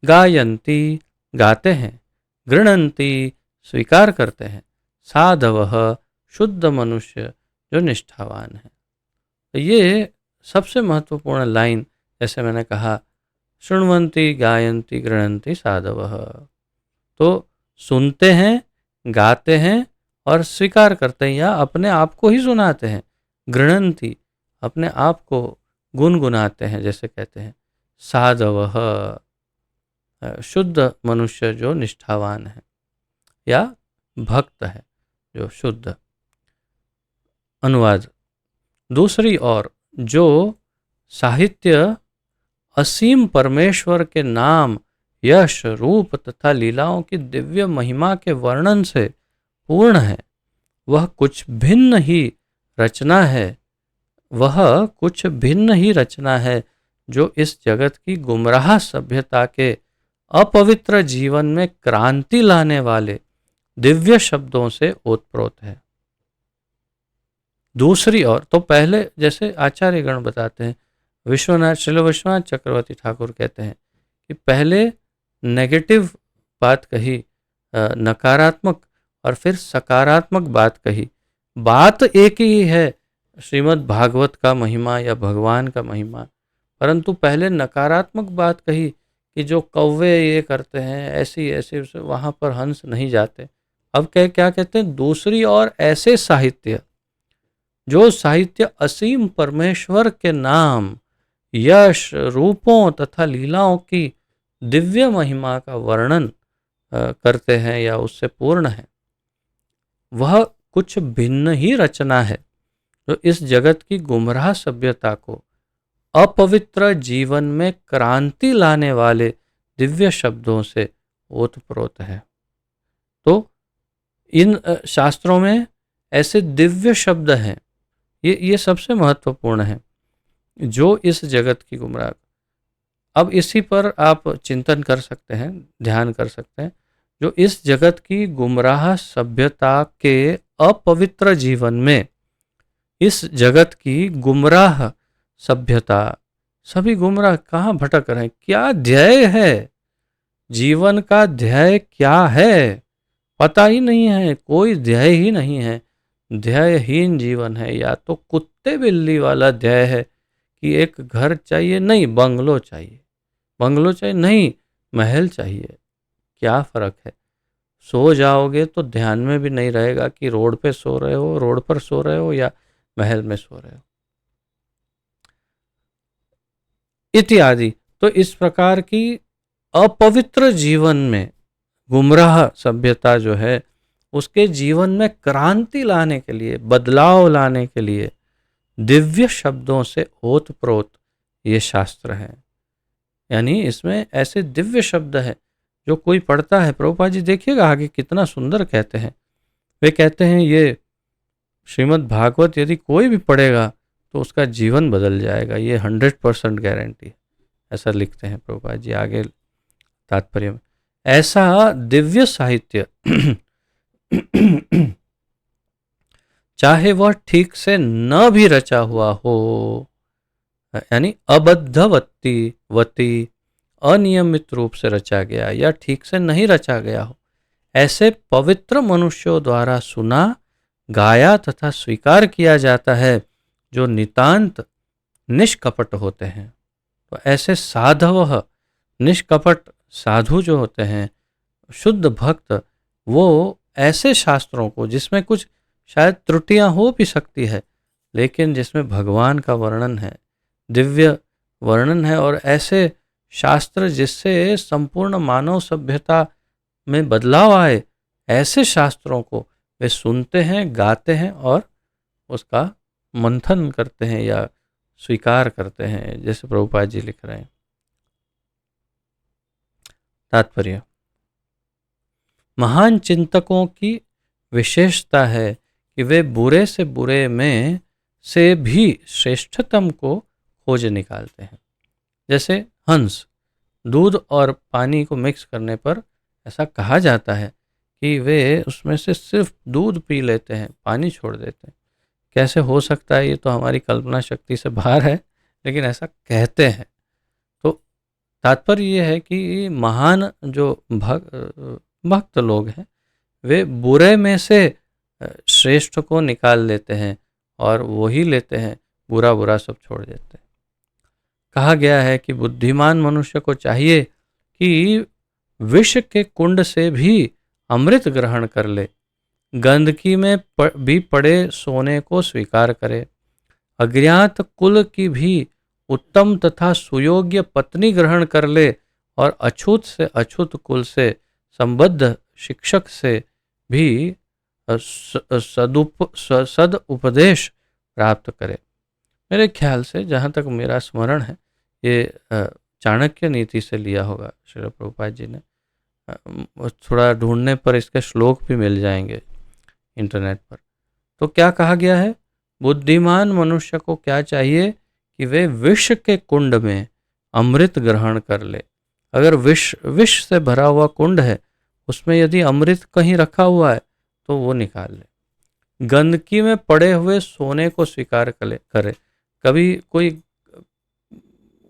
गायन्ति गाते हैं, गृह्णन्ति स्वीकार करते हैं, साधवः शुद्ध मनुष्य जो निष्ठावान है। तो ये सबसे महत्वपूर्ण लाइन, जैसे मैंने कहा, शृण्वन्ति गायन्ति गृह्णन्ति साधवः, तो सुनते हैं, गाते हैं और स्वीकार करते हैं या अपने आप को ही सुनाते हैं। गृह्णन्ति अपने आप को गुनगुनाते हैं, जैसे कहते हैं। साधवः शुद्ध मनुष्य जो निष्ठावान है या भक्त है जो शुद्ध। अनुवाद। दूसरी ओर जो साहित्य असीम परमेश्वर के नाम, यश, रूप तथा लीलाओं की दिव्य महिमा के वर्णन से पूर्ण है, वह कुछ भिन्न ही रचना है जो इस जगत की गुमराह सभ्यता के अपवित्र जीवन में क्रांति लाने वाले दिव्य शब्दों से ओतप्रोत है। दूसरी ओर, तो पहले जैसे आचार्यगण बताते हैं, श्रील विश्वनाथ चक्रवर्ती ठाकुर कहते हैं कि पहले नेगेटिव बात कही, नकारात्मक, और फिर सकारात्मक बात कही। बात एक ही है, श्रीमद् भागवत का महिमा या भगवान का महिमा, परंतु पहले नकारात्मक बात कही कि जो कौवे ये करते हैं, ऐसी ऐसे वहाँ पर हंस नहीं जाते। अब क्या कहते हैं, दूसरी ओर ऐसे साहित्य, जो साहित्य असीम परमेश्वर के नाम, यश, रूपों तथा लीलाओं की दिव्य महिमा का वर्णन करते हैं या उससे पूर्ण है, वह कुछ भिन्न ही रचना है जो इस जगत की गुमराह सभ्यता को अपवित्र जीवन में क्रांति लाने वाले दिव्य शब्दों से ओतप्रोत है। तो इन शास्त्रों में ऐसे दिव्य शब्द हैं, ये सबसे महत्वपूर्ण है, जो इस जगत की गुमराह। अब इसी पर आप चिंतन कर सकते हैं, ध्यान कर सकते हैं। जो इस जगत की गुमराह सभ्यता के अपवित्र जीवन में, इस जगत की गुमराह सभ्यता, सभी गुमराह कहाँ भटक रहे हैं, क्या ध्येय है, जीवन का ध्येय क्या है, पता ही नहीं है, कोई ध्येय ही नहीं है, ध्येयहीन जीवन है। या तो कुत्ते बिल्ली वाला ध्येय है कि एक घर चाहिए, नहीं बंगलो चाहिए, बंगलो चाहिए, नहीं महल चाहिए। क्या फर्क है? सो जाओगे तो ध्यान में भी नहीं रहेगा कि रोड पे सो रहे हो, रोड पर सो रहे हो या महल में सो रहे हो, इत्यादि। तो इस प्रकार की अपवित्र जीवन में गुमराह सभ्यता जो है, उसके जीवन में क्रांति लाने के लिए, बदलाव लाने के लिए दिव्य शब्दों से ओतप्रोत ये शास्त्र है। यानी इसमें ऐसे दिव्य शब्द है जो कोई पढ़ता है, प्रभुपाद जी देखिएगा आगे कितना सुंदर कहते हैं। वे कहते हैं ये श्रीमद् भागवत यदि कोई भी पढ़ेगा तो उसका जीवन बदल जाएगा, ये 100% गारंटी है। ऐसा लिखते हैं प्रभुपाद जी आगे तात्पर्य में। ऐसा दिव्य साहित्य चाहे वह ठीक से न भी रचा हुआ हो, यानी अबद्धवती अनियमित रूप से रचा गया या ठीक से नहीं रचा गया हो, ऐसे पवित्र मनुष्यों द्वारा सुना, गाया तथा स्वीकार किया जाता है, जो नितांत निष्कपट होते हैं। तो ऐसे साधव, निष्कपट साधु जो होते हैं, शुद्ध भक्त, वो ऐसे शास्त्रों को, जिसमें कुछ शायद त्रुटियां हो भी सकती है, लेकिन जिसमें भगवान का वर्णन है, दिव्य वर्णन है, और ऐसे शास्त्र जिससे संपूर्ण मानव सभ्यता में बदलाव आए, ऐसे शास्त्रों को वे सुनते हैं, गाते हैं और उसका मंथन करते हैं या स्वीकार करते हैं, जैसे प्रभुपाद जी लिख रहे हैं। तात्पर्य। महान चिंतकों की विशेषता है कि वे बुरे से बुरे में से भी श्रेष्ठतम को खोज निकालते हैं। जैसे हंस दूध और पानी को मिक्स करने पर ऐसा कहा जाता है कि वे उसमें से सिर्फ दूध पी लेते हैं, पानी छोड़ देते हैं। कैसे हो सकता है? ये तो हमारी कल्पना शक्ति से बाहर है, लेकिन ऐसा कहते हैं। तो तात्पर्य ये है कि महान जो भक्त लोग हैं वे बुरे में से श्रेष्ठ को निकाल लेते हैं और वही लेते हैं, बुरा बुरा सब छोड़ देते हैं। कहा गया है कि बुद्धिमान मनुष्य को चाहिए कि विष के कुंड से भी अमृत ग्रहण कर ले, गंदगी में भी पड़े सोने को स्वीकार करे, अज्ञात कुल की भी उत्तम तथा सुयोग्य पत्नी ग्रहण कर ले और अछूत से अछूत कुल से संबद्ध शिक्षक से भी सद उपदेश प्राप्त करे। मेरे ख्याल से जहाँ तक मेरा स्मरण है ये चाणक्य नीति से लिया होगा श्रील प्रभुपाद जी ने। थोड़ा ढूंढने पर इसके श्लोक भी मिल जाएंगे इंटरनेट पर। तो क्या कहा गया है, बुद्धिमान मनुष्य को क्या चाहिए कि वे विष के कुंड में अमृत ग्रहण कर ले। अगर विष से भरा हुआ कुंड है, उसमें यदि अमृत कहीं रखा हुआ है तो वो निकाल ले। गंदगी में पड़े हुए सोने को स्वीकार करे। कभी कोई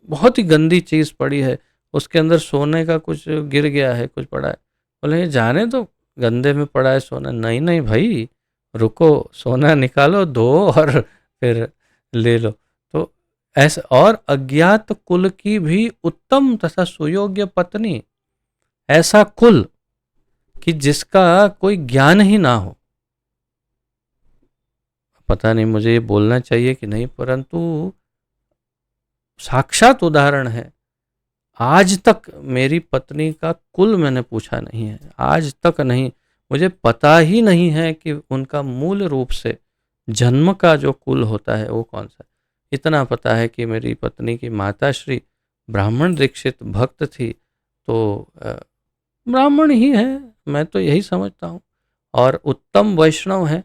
बहुत ही गंदी चीज़ पड़ी है, उसके अंदर सोने का कुछ गिर गया है, कुछ पड़ा है, बोले ये जाने तो गंदे में पड़ा है सोना। नहीं नहीं भाई, रुको, सोना निकालो, धो और फिर ले लो। तो ऐसा, और अज्ञात कुल की भी उत्तम तथा सुयोग्य पत्नी, ऐसा कुल कि जिसका कोई ज्ञान ही ना हो। पता नहीं मुझे ये बोलना चाहिए कि नहीं, परंतु साक्षात उदाहरण है। आज तक मेरी पत्नी का कुल मैंने पूछा नहीं है, आज तक नहीं, मुझे पता ही नहीं है कि उनका मूल रूप से जन्म का जो कुल होता है वो कौन सा है। इतना पता है कि मेरी पत्नी की माता श्री ब्राह्मण दीक्षित भक्त थी, तो ब्राह्मण ही है, मैं तो यही समझता हूँ, और उत्तम वैष्णव है।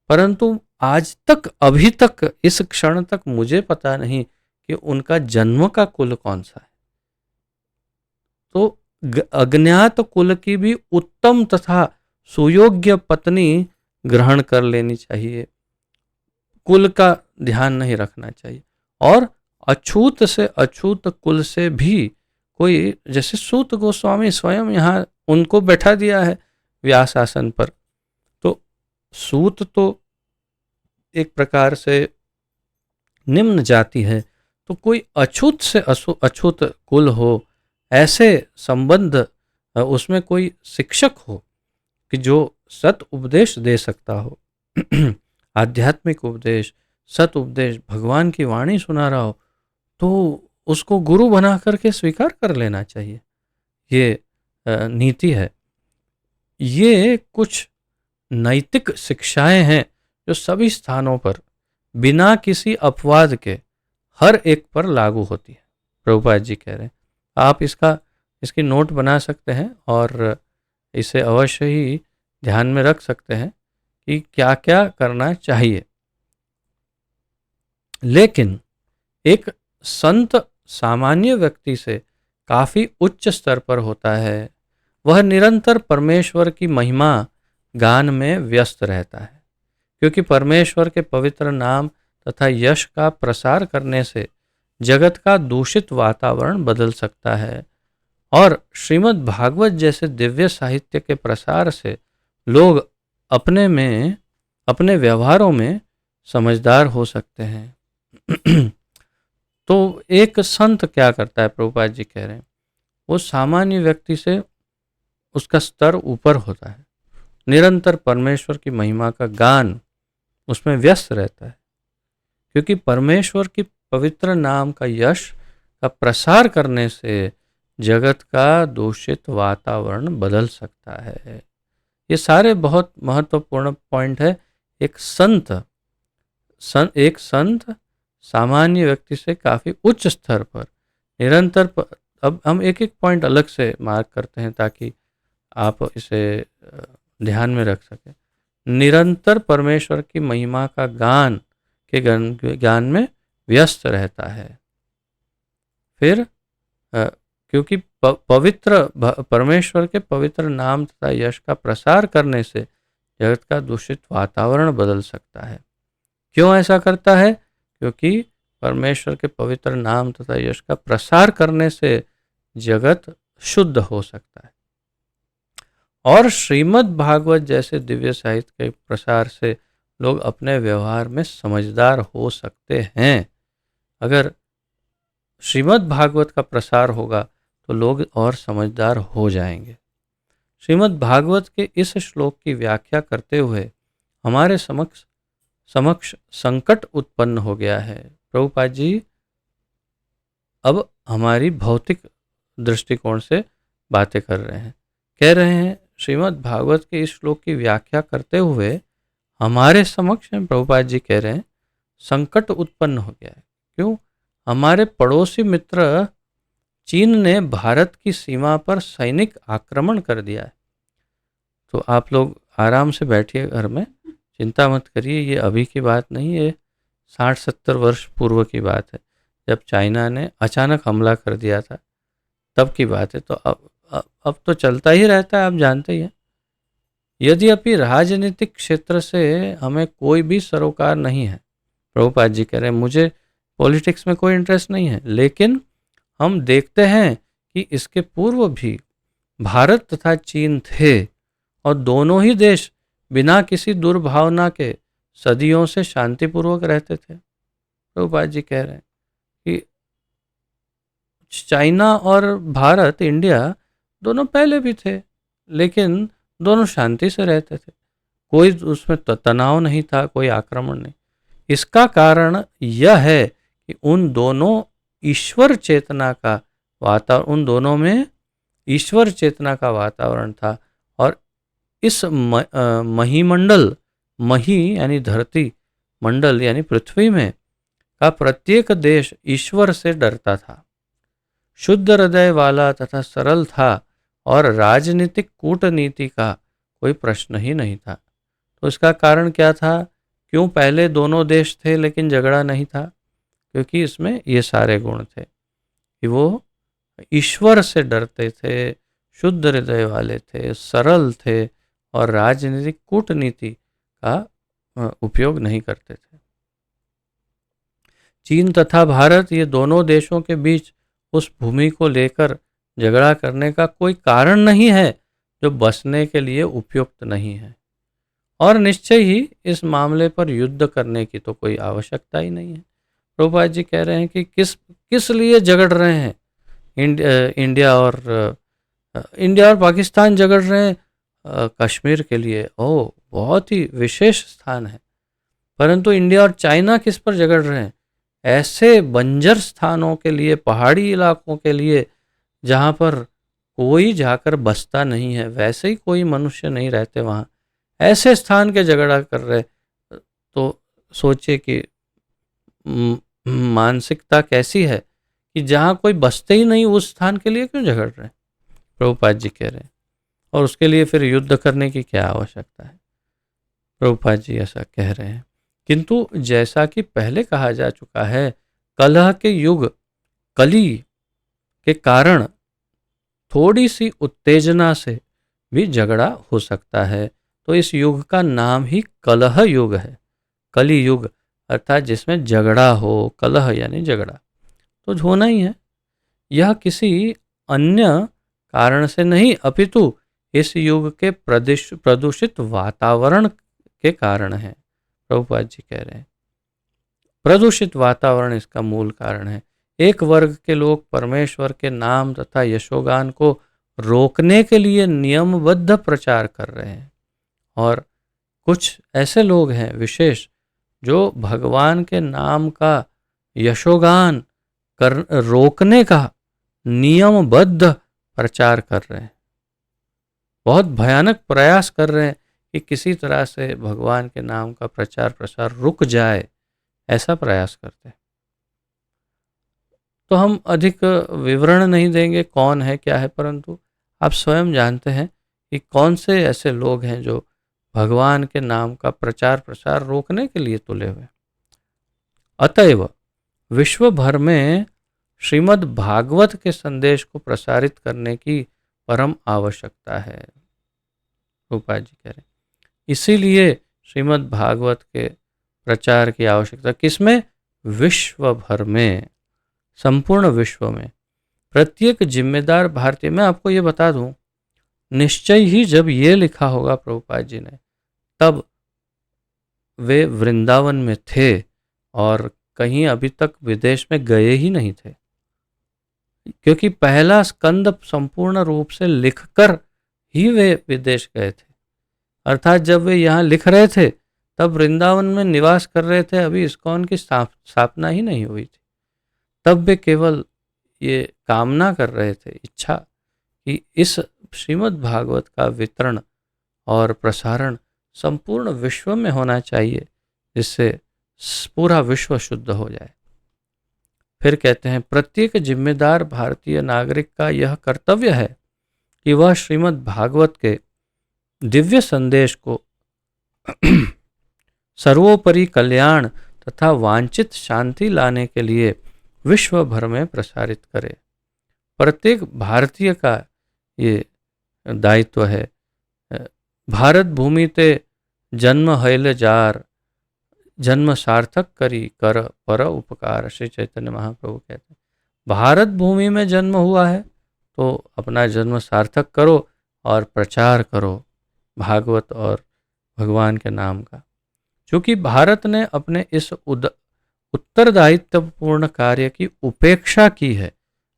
परंतु आज तक, अभी तक, इस क्षण तक मुझे पता नहीं कि उनका जन्म का कुल कौन सा है। तो अज्ञात कुल की भी उत्तम तथा सुयोग्य पत्नी ग्रहण कर लेनी चाहिए, कुल का ध्यान नहीं रखना चाहिए। और अछूत से अछूत कुल से भी कोई, जैसे सूत गोस्वामी स्वयं यहाँ उनको बैठा दिया है व्यास आसन पर, तो सूत तो एक प्रकार से निम्न जाति है, तो कोई अछूत से अछूत कुल हो, ऐसे संबंध, उसमें कोई शिक्षक हो कि जो सत उपदेश दे सकता हो, आध्यात्मिक उपदेश, सत उपदेश, भगवान की वाणी सुना रहा हो, तो उसको गुरु बना करके स्वीकार कर लेना चाहिए। ये नीति है। ये कुछ नैतिक शिक्षाएं हैं जो सभी स्थानों पर बिना किसी अपवाद के हर एक पर लागू होती है। प्रभुपाद जी कह रहे हैं, आप इसकी नोट बना सकते हैं और इसे अवश्य ही ध्यान में रख सकते हैं कि क्या क्या करना चाहिए। लेकिन एक संत सामान्य व्यक्ति से काफ़ी उच्च स्तर पर होता है। वह निरंतर परमेश्वर की महिमा गान में व्यस्त रहता है, क्योंकि परमेश्वर के पवित्र नाम तथा यश का प्रसार करने से जगत का दूषित वातावरण बदल सकता है और श्रीमद् भागवत जैसे दिव्य साहित्य के प्रसार से लोग अपने व्यवहारों में समझदार हो सकते हैं। तो एक संत क्या करता है, प्रभुपाद जी कह रहे हैं, वो सामान्य व्यक्ति से उसका स्तर ऊपर होता है, निरंतर परमेश्वर की महिमा का गान उसमें व्यस्त रहता है, क्योंकि परमेश्वर की पवित्र नाम का यश का प्रसार करने से जगत का दूषित वातावरण बदल सकता है। ये सारे बहुत महत्वपूर्ण पॉइंट है। एक संत सामान्य व्यक्ति से काफ़ी उच्च स्तर पर निरंतर अब हम एक एक पॉइंट अलग से मार्क करते हैं ताकि आप इसे ध्यान में रख सकें। निरंतर परमेश्वर की महिमा का गान के ज्ञान में व्यस्त रहता है। फिर क्योंकि पवित्र परमेश्वर के पवित्र नाम तथा यश का प्रसार करने से जगत का दूषित वातावरण बदल सकता है। क्यों ऐसा करता है? क्योंकि परमेश्वर के पवित्र नाम तथा यश का प्रसार करने से जगत शुद्ध हो सकता है। और श्रीमद् भागवत जैसे दिव्य साहित्य के प्रसार से लोग अपने व्यवहार में समझदार हो सकते हैं। अगर श्रीमद् भागवत का प्रसार होगा तो लोग और समझदार हो जाएंगे। श्रीमद् भागवत के इस श्लोक की व्याख्या करते हुए हमारे समक्ष संकट उत्पन्न हो गया है। प्रभुपाद जी अब हमारी भौतिक दृष्टिकोण से बातें कर रहे हैं। कह रहे हैं श्रीमद् भागवत के इस श्लोक की व्याख्या करते हुए हमारे समक्ष, प्रभुपाद जी कह रहे हैं, संकट उत्पन्न हो गया है। क्यों? हमारे पड़ोसी मित्र चीन ने भारत की सीमा पर सैनिक आक्रमण कर दिया है। तो आप लोग आराम से बैठिए घर में, चिंता मत करिए, ये अभी की बात नहीं है, 60-70 वर्ष पूर्व की बात है, जब चाइना ने अचानक हमला कर दिया था, तब की बात है। तो अब तो चलता ही रहता है, आप जानते ही हैं। यद्यपि राजनीतिक क्षेत्र से हमें कोई भी सरोकार नहीं है, प्रभुपाद जी कह रहे हैं, मुझे पॉलिटिक्स में कोई इंटरेस्ट नहीं है, लेकिन हम देखते हैं कि इसके पूर्व भी भारत तथा चीन थे और दोनों ही देश बिना किसी दुर्भावना के सदियों से शांतिपूर्वक रहते थे। प्रभुपाद जी कह रहे हैं कि चाइना और भारत, इंडिया दोनों पहले भी थे, लेकिन दोनों शांति से रहते थे, कोई उसमें तनाव नहीं था, कोई आक्रमण नहीं। इसका कारण यह है कि उन दोनों ईश्वर चेतना का वातावरण, उन दोनों में ईश्वर चेतना का वातावरण था। और इस महीमंडल, मही यानी धरती, मंडल यानी पृथ्वी में का प्रत्येक देश ईश्वर से डरता था, शुद्ध हृदय वाला तथा सरल था, और राजनीतिक कूटनीति का कोई प्रश्न ही नहीं था। तो इसका कारण क्या था? क्यों पहले दोनों देश थे लेकिन झगड़ा नहीं था? क्योंकि इसमें ये सारे गुण थे कि वो ईश्वर से डरते थे, शुद्ध हृदय वाले थे, सरल थे, और राजनीतिक कूटनीति का उपयोग नहीं करते थे। चीन तथा भारत, ये दोनों देशों के बीच उस भूमि को लेकर झगड़ा करने का कोई कारण नहीं है जो बसने के लिए उपयुक्त नहीं है, और निश्चय ही इस मामले पर युद्ध करने की तो कोई आवश्यकता ही नहीं है। प्रभुपाद जी कह रहे हैं कि किस लिए झगड़ रहे हैं? इंडिया और पाकिस्तान झगड़ रहे हैं कश्मीर के लिए। ओह, बहुत ही विशेष स्थान है। परंतु इंडिया और चाइना किस पर झगड़ रहे हैं? ऐसे बंजर स्थानों के लिए, पहाड़ी इलाकों के लिए, जहाँ पर कोई जाकर बसता नहीं है, वैसे ही कोई मनुष्य नहीं रहते वहाँ, ऐसे स्थान के झगड़ा कर रहे। तो सोचिए कि मानसिकता कैसी है कि जहाँ कोई बसते ही नहीं, उस स्थान के लिए क्यों झगड़ रहे हैं? प्रभुपाद जी कह रहे हैं। और उसके लिए फिर युद्ध करने की क्या आवश्यकता है? प्रभुपाद जी ऐसा कह रहे हैं। किंतु जैसा कि पहले कहा जा चुका है, कलह के युग, कली के कारण थोड़ी सी उत्तेजना से भी झगड़ा हो सकता है। तो इस युग का नाम ही कलह युग है, कली युग, अर्थात जिसमें झगड़ा हो, कलह यानी झगड़ा तो होना ही है। यह किसी अन्य कारण से नहीं, अपितु इस युग के प्रदूषित वातावरण के कारण है। प्रभुपाद जी कह रहे हैं प्रदूषित वातावरण इसका मूल कारण है। एक वर्ग के लोग परमेश्वर के नाम तथा यशोगान को रोकने के लिए नियमबद्ध प्रचार कर रहे हैं, और कुछ ऐसे लोग हैं विशेष जो भगवान के नाम का यशोगान रोकने का नियमबद्ध प्रचार कर रहे हैं, बहुत भयानक प्रयास कर रहे हैं कि किसी तरह से भगवान के नाम का प्रचार प्रसार रुक जाए, ऐसा प्रयास करते हैं। तो हम अधिक विवरण नहीं देंगे कौन है क्या है, परंतु आप स्वयं जानते हैं कि कौन से ऐसे लोग हैं जो भगवान के नाम का प्रचार प्रसार रोकने के लिए तुले हुए। अतएव विश्व भर में श्रीमद् भागवत के संदेश को प्रसारित करने की परम आवश्यकता है, प्रभुपाद जी कह रहे हैं। इसीलिए श्रीमद् भागवत के प्रचार की आवश्यकता किसमें? विश्व भर में, संपूर्ण विश्व में प्रत्येक जिम्मेदार भारतीय, मैं आपको ये बता दूं, निश्चय ही जब ये लिखा होगा प्रभुपाद जी ने, तब वे वृंदावन में थे और कहीं अभी तक विदेश में गए ही नहीं थे, क्योंकि पहला स्कंद संपूर्ण रूप से लिखकर ही वे विदेश गए थे। अर्थात जब वे यहाँ लिख रहे थे तब वृंदावन में निवास कर रहे थे, अभी इस्कॉन की स्थापना ही नहीं हुई थी। तब वे केवल ये कामना कर रहे थे, इच्छा, कि इस श्रीमद् भागवत का वितरण और प्रसारण संपूर्ण विश्व में होना चाहिए, जिससे पूरा विश्व शुद्ध हो जाए। फिर कहते हैं, प्रत्येक जिम्मेदार भारतीय नागरिक का यह कर्तव्य है कि वह श्रीमद् भागवत के दिव्य संदेश को सर्वोपरि कल्याण तथा वांछित शांति लाने के लिए विश्व भर में प्रसारित करे। प्रत्येक भारतीय का ये दायित्व है। भारत भूमि ते जन्म हैल जार, जन्म सार्थक करी कर पर उपकार, श्री चैतन्य महाप्रभु कहते हैं। भारत भूमि में जन्म हुआ है तो अपना जन्म सार्थक करो और प्रचार करो भागवत और भगवान के नाम का। क्योंकि भारत ने अपने इस उत्तरदायित्वपूर्ण कार्य की उपेक्षा की है,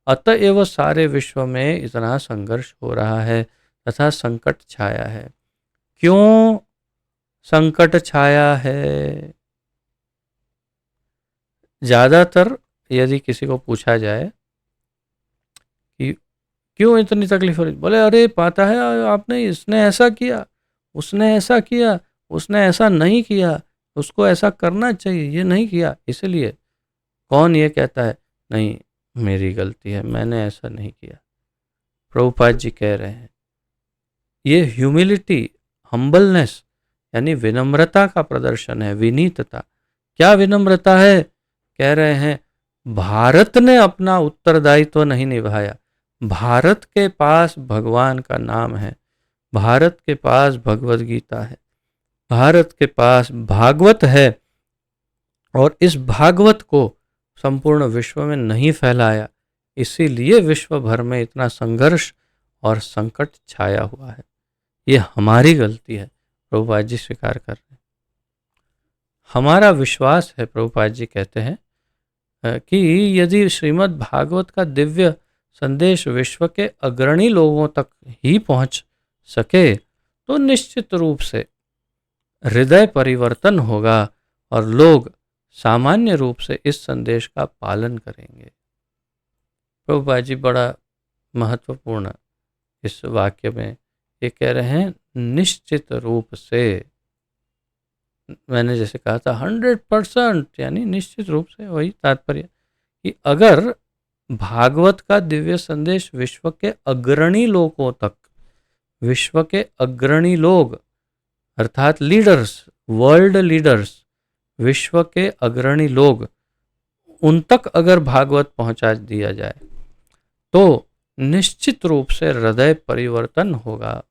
अतएव सारे विश्व में इतना संघर्ष हो रहा है तथा संकट छाया है। क्यों संकट छाया है? ज़्यादातर यदि किसी को पूछा जाए कि क्यों इतनी तकलीफ हो रही, बोले अरे पता है आपने, इसने ऐसा किया, उसने ऐसा किया, उसने ऐसा नहीं किया, उसको ऐसा करना चाहिए, ये नहीं किया, इसलिए। कौन ये कहता है नहीं मेरी गलती है, मैंने ऐसा नहीं किया? प्रभुपाद जी कह रहे हैं ये ह्यूमिलिटी, हम्बलनेस, यानी विनम्रता का प्रदर्शन है, विनीतता। क्या विनम्रता है? कह रहे हैं भारत ने अपना उत्तरदायित्व नहीं निभाया। भारत के पास भगवान का नाम है, भारत के पास भगवद गीता है, भारत के पास भागवत है, और इस भागवत को संपूर्ण विश्व में नहीं फैलाया, इसीलिए विश्व भर में इतना संघर्ष और संकट छाया हुआ है। ये हमारी गलती है, प्रभुपाद जी स्वीकार कर रहे हैं। हमारा विश्वास है, प्रभुपाद जी कहते हैं, कि यदि श्रीमद् भागवत का दिव्य संदेश विश्व के अग्रणी लोगों तक ही पहुंच सके तो निश्चित रूप से हृदय परिवर्तन होगा और लोग सामान्य रूप से इस संदेश का पालन करेंगे। प्रभुपाद जी बड़ा महत्वपूर्ण इस वाक्य में ये कह रहे हैं, निश्चित रूप से। मैंने जैसे कहा था 100%, यानी निश्चित रूप से, वही तात्पर्य कि अगर भागवत का दिव्य संदेश विश्व के अग्रणी लोगों तक, विश्व के अग्रणी लोग अर्थात लीडर्स, वर्ल्ड लीडर्स, विश्व के अग्रणी लोग, उन तक अगर भागवत पहुंचा दिया जाए तो निश्चित रूप से हृदय परिवर्तन होगा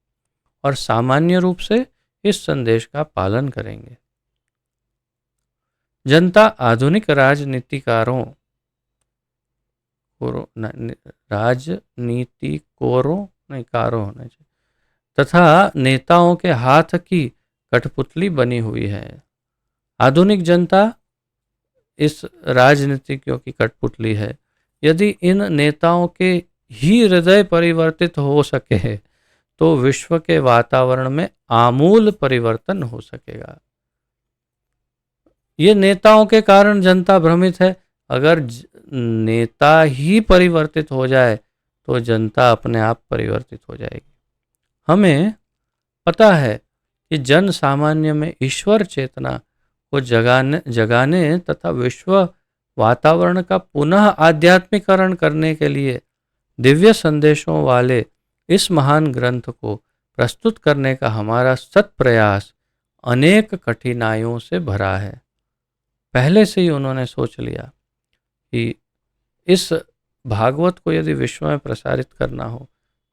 और सामान्य रूप से इस संदेश का पालन करेंगे। जनता आधुनिक राजनीतिकारों तथा नेताओं के हाथ की कठपुतली बनी हुई है। आधुनिक जनता इस राजनीतिज्ञों की कठपुतली है। यदि इन नेताओं के ही हृदय परिवर्तित हो सके तो विश्व के वातावरण में आमूल परिवर्तन हो सकेगा। ये नेताओं के कारण जनता भ्रमित है। अगर नेता ही परिवर्तित हो जाए तो जनता अपने आप परिवर्तित हो जाएगी। हमें पता है कि जन सामान्य में ईश्वर चेतना को जगाने तथा विश्व वातावरण का पुनः आध्यात्मिकरण करने के लिए दिव्य संदेशों वाले इस महान ग्रंथ को प्रस्तुत करने का हमारा सत प्रयास अनेक कठिनाइयों से भरा है। पहले से ही उन्होंने सोच लिया कि इस भागवत को यदि विश्व में प्रसारित करना हो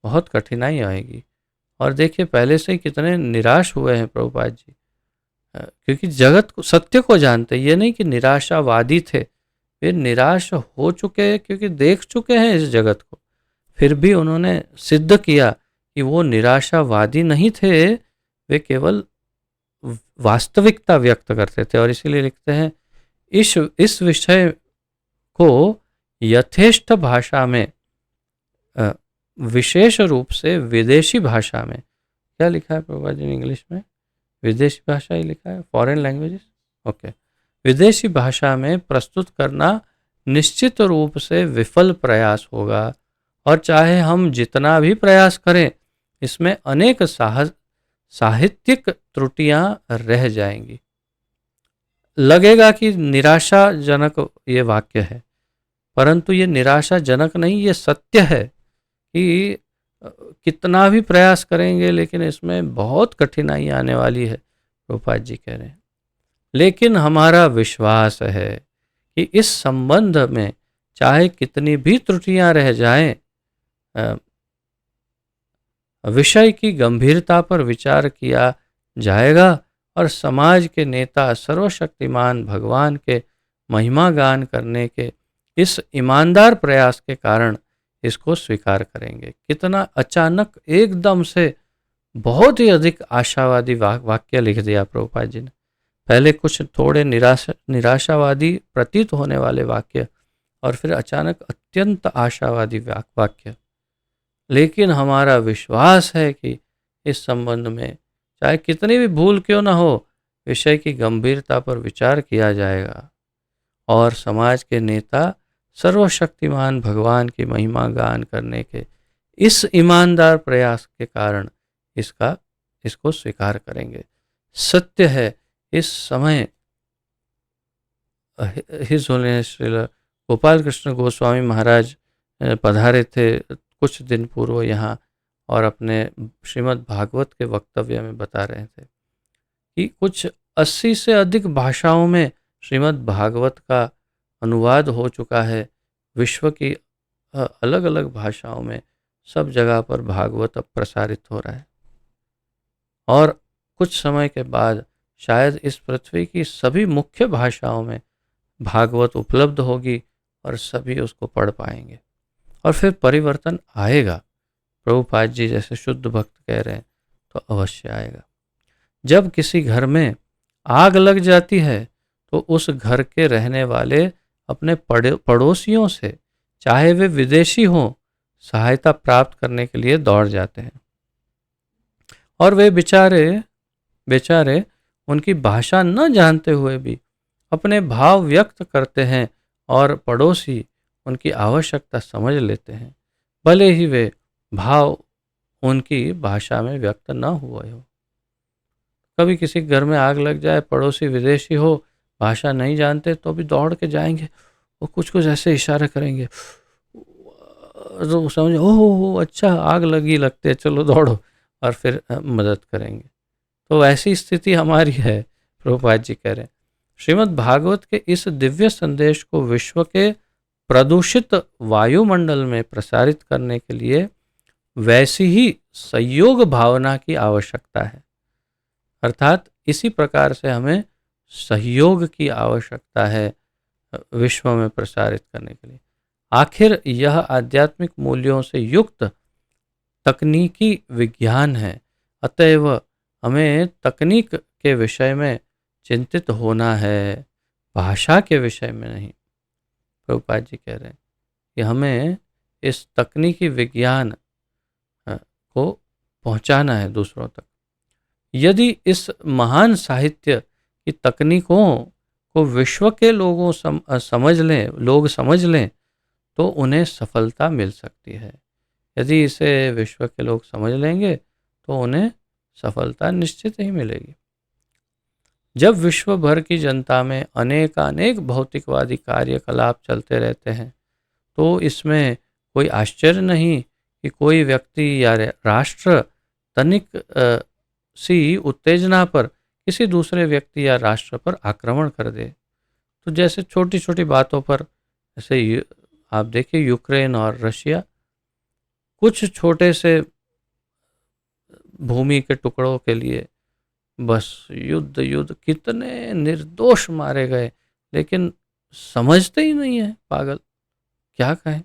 बहुत कठिनाई आएगी। और देखिए पहले से ही कितने निराश हुए हैं प्रभुपाद जी। क्योंकि जगत को, सत्य को जानते, ये नहीं कि निराशावादी थे, वे निराश हो चुके हैं क्योंकि देख चुके हैं इस जगत को, फिर भी उन्होंने सिद्ध किया कि वो निराशावादी नहीं थे, वे केवल वास्तविकता व्यक्त करते थे। और इसीलिए लिखते हैं, इस विषय को यथेष्ट भाषा में, विशेष रूप से विदेशी भाषा में, क्या लिखा है प्रभुपाद जी ने इंग्लिश में? विदेशी भाषा ही लिखा है, फॉरेन लैंग्वेजेस, ओके। विदेशी भाषा में प्रस्तुत करना निश्चित रूप से विफल प्रयास होगा, और चाहे हम जितना भी प्रयास करें, इसमें अनेक साहित्यिक त्रुटियां रह जाएंगी। लगेगा कि निराशाजनक ये वाक्य है, परंतु ये निराशाजनक नहीं, ये सत्य है कि कितना भी प्रयास करेंगे लेकिन इसमें बहुत कठिनाई आने वाली है, प्रभुपाद जी कह रहे हैं। लेकिन हमारा विश्वास है कि इस संबंध में चाहे कितनी भी त्रुटियां रह जाएं, विषय की गंभीरता पर विचार किया जाएगा और समाज के नेता सर्वशक्तिमान भगवान के महिमा गान करने के इस ईमानदार प्रयास के कारण इसको स्वीकार करेंगे। कितना अचानक एकदम से बहुत ही अधिक आशावादी वाक्य लिख दिया प्रभुपाद जी ने। पहले कुछ थोड़े निराशावादी प्रतीत होने वाले वाक्य, और फिर अचानक अत्यंत आशावादी वाक्य। लेकिन हमारा विश्वास है कि इस संबंध में चाहे कितनी भी भूल क्यों न हो, विषय की गंभीरता पर विचार किया जाएगा और समाज के नेता सर्वशक्तिमान भगवान की महिमा गान करने के इस ईमानदार प्रयास के कारण इसको स्वीकार करेंगे। सत्य है, इस समय हिज होलिनेस श्री गोपाल कृष्ण गोस्वामी महाराज पधारे थे कुछ दिन पूर्व यहाँ, और अपने श्रीमद् भागवत के वक्तव्य में बता रहे थे कि कुछ 80 से अधिक भाषाओं में श्रीमद् भागवत का अनुवाद हो चुका है। विश्व की अलग अलग भाषाओं में सब जगह पर भागवत अब प्रसारित हो रहा है, और कुछ समय के बाद शायद इस पृथ्वी की सभी मुख्य भाषाओं में भागवत उपलब्ध होगी और सभी उसको पढ़ पाएंगे, और फिर परिवर्तन आएगा। प्रभुपाद जी जैसे शुद्ध भक्त कह रहे हैं तो अवश्य आएगा। जब किसी घर में आग लग जाती है तो उस घर के रहने वाले अपने पड़ोसियों से, चाहे वे विदेशी हों, सहायता प्राप्त करने के लिए दौड़ जाते हैं, और वे बेचारे उनकी भाषा न जानते हुए भी अपने भाव व्यक्त करते हैं, और पड़ोसी उनकी आवश्यकता समझ लेते हैं, भले ही वे भाव उनकी भाषा में व्यक्त न हुए हो। कभी किसी घर में आग लग जाए, पड़ोसी विदेशी हो, भाषा नहीं जानते, तो भी दौड़ के जाएंगे, वो कुछ कुछ ऐसे इशारे करेंगे, तो समझे ओह अच्छा आग लगी लगते, चलो दौड़ो, और फिर मदद करेंगे। तो ऐसी स्थिति हमारी है, प्रभुपाद जी कह रहे हैं। श्रीमद् भागवत के इस दिव्य संदेश को विश्व के प्रदूषित वायुमंडल में प्रसारित करने के लिए वैसी ही संयोग भावना की आवश्यकता है, अर्थात इसी प्रकार से हमें सहयोग की आवश्यकता है विश्व में प्रसारित करने के लिए। आखिर यह आध्यात्मिक मूल्यों से युक्त तकनीकी विज्ञान है, अतएव हमें तकनीक के विषय में चिंतित होना है, भाषा के विषय में नहीं। प्रभुपाद जी कह रहे हैं कि हमें इस तकनीकी विज्ञान को पहुंचाना है दूसरों तक। यदि इस महान साहित्य की तकनीकों को विश्व के लोग समझ लें तो उन्हें सफलता मिल सकती है। यदि इसे विश्व के लोग समझ लेंगे तो उन्हें सफलता निश्चित ही मिलेगी। जब विश्व भर की जनता में अनेक भौतिकवादी कार्यकलाप चलते रहते हैं तो इसमें कोई आश्चर्य नहीं कि कोई व्यक्ति या राष्ट्र तनिक सी उत्तेजना पर किसी दूसरे व्यक्ति या राष्ट्र पर आक्रमण कर दे। तो जैसे छोटी छोटी बातों पर, जैसे आप देखिए यूक्रेन और रशिया, कुछ छोटे से भूमि के टुकड़ों के लिए बस युद्ध युद्ध, कितने निर्दोष मारे गए, लेकिन समझते ही नहीं है पागल, क्या कहें,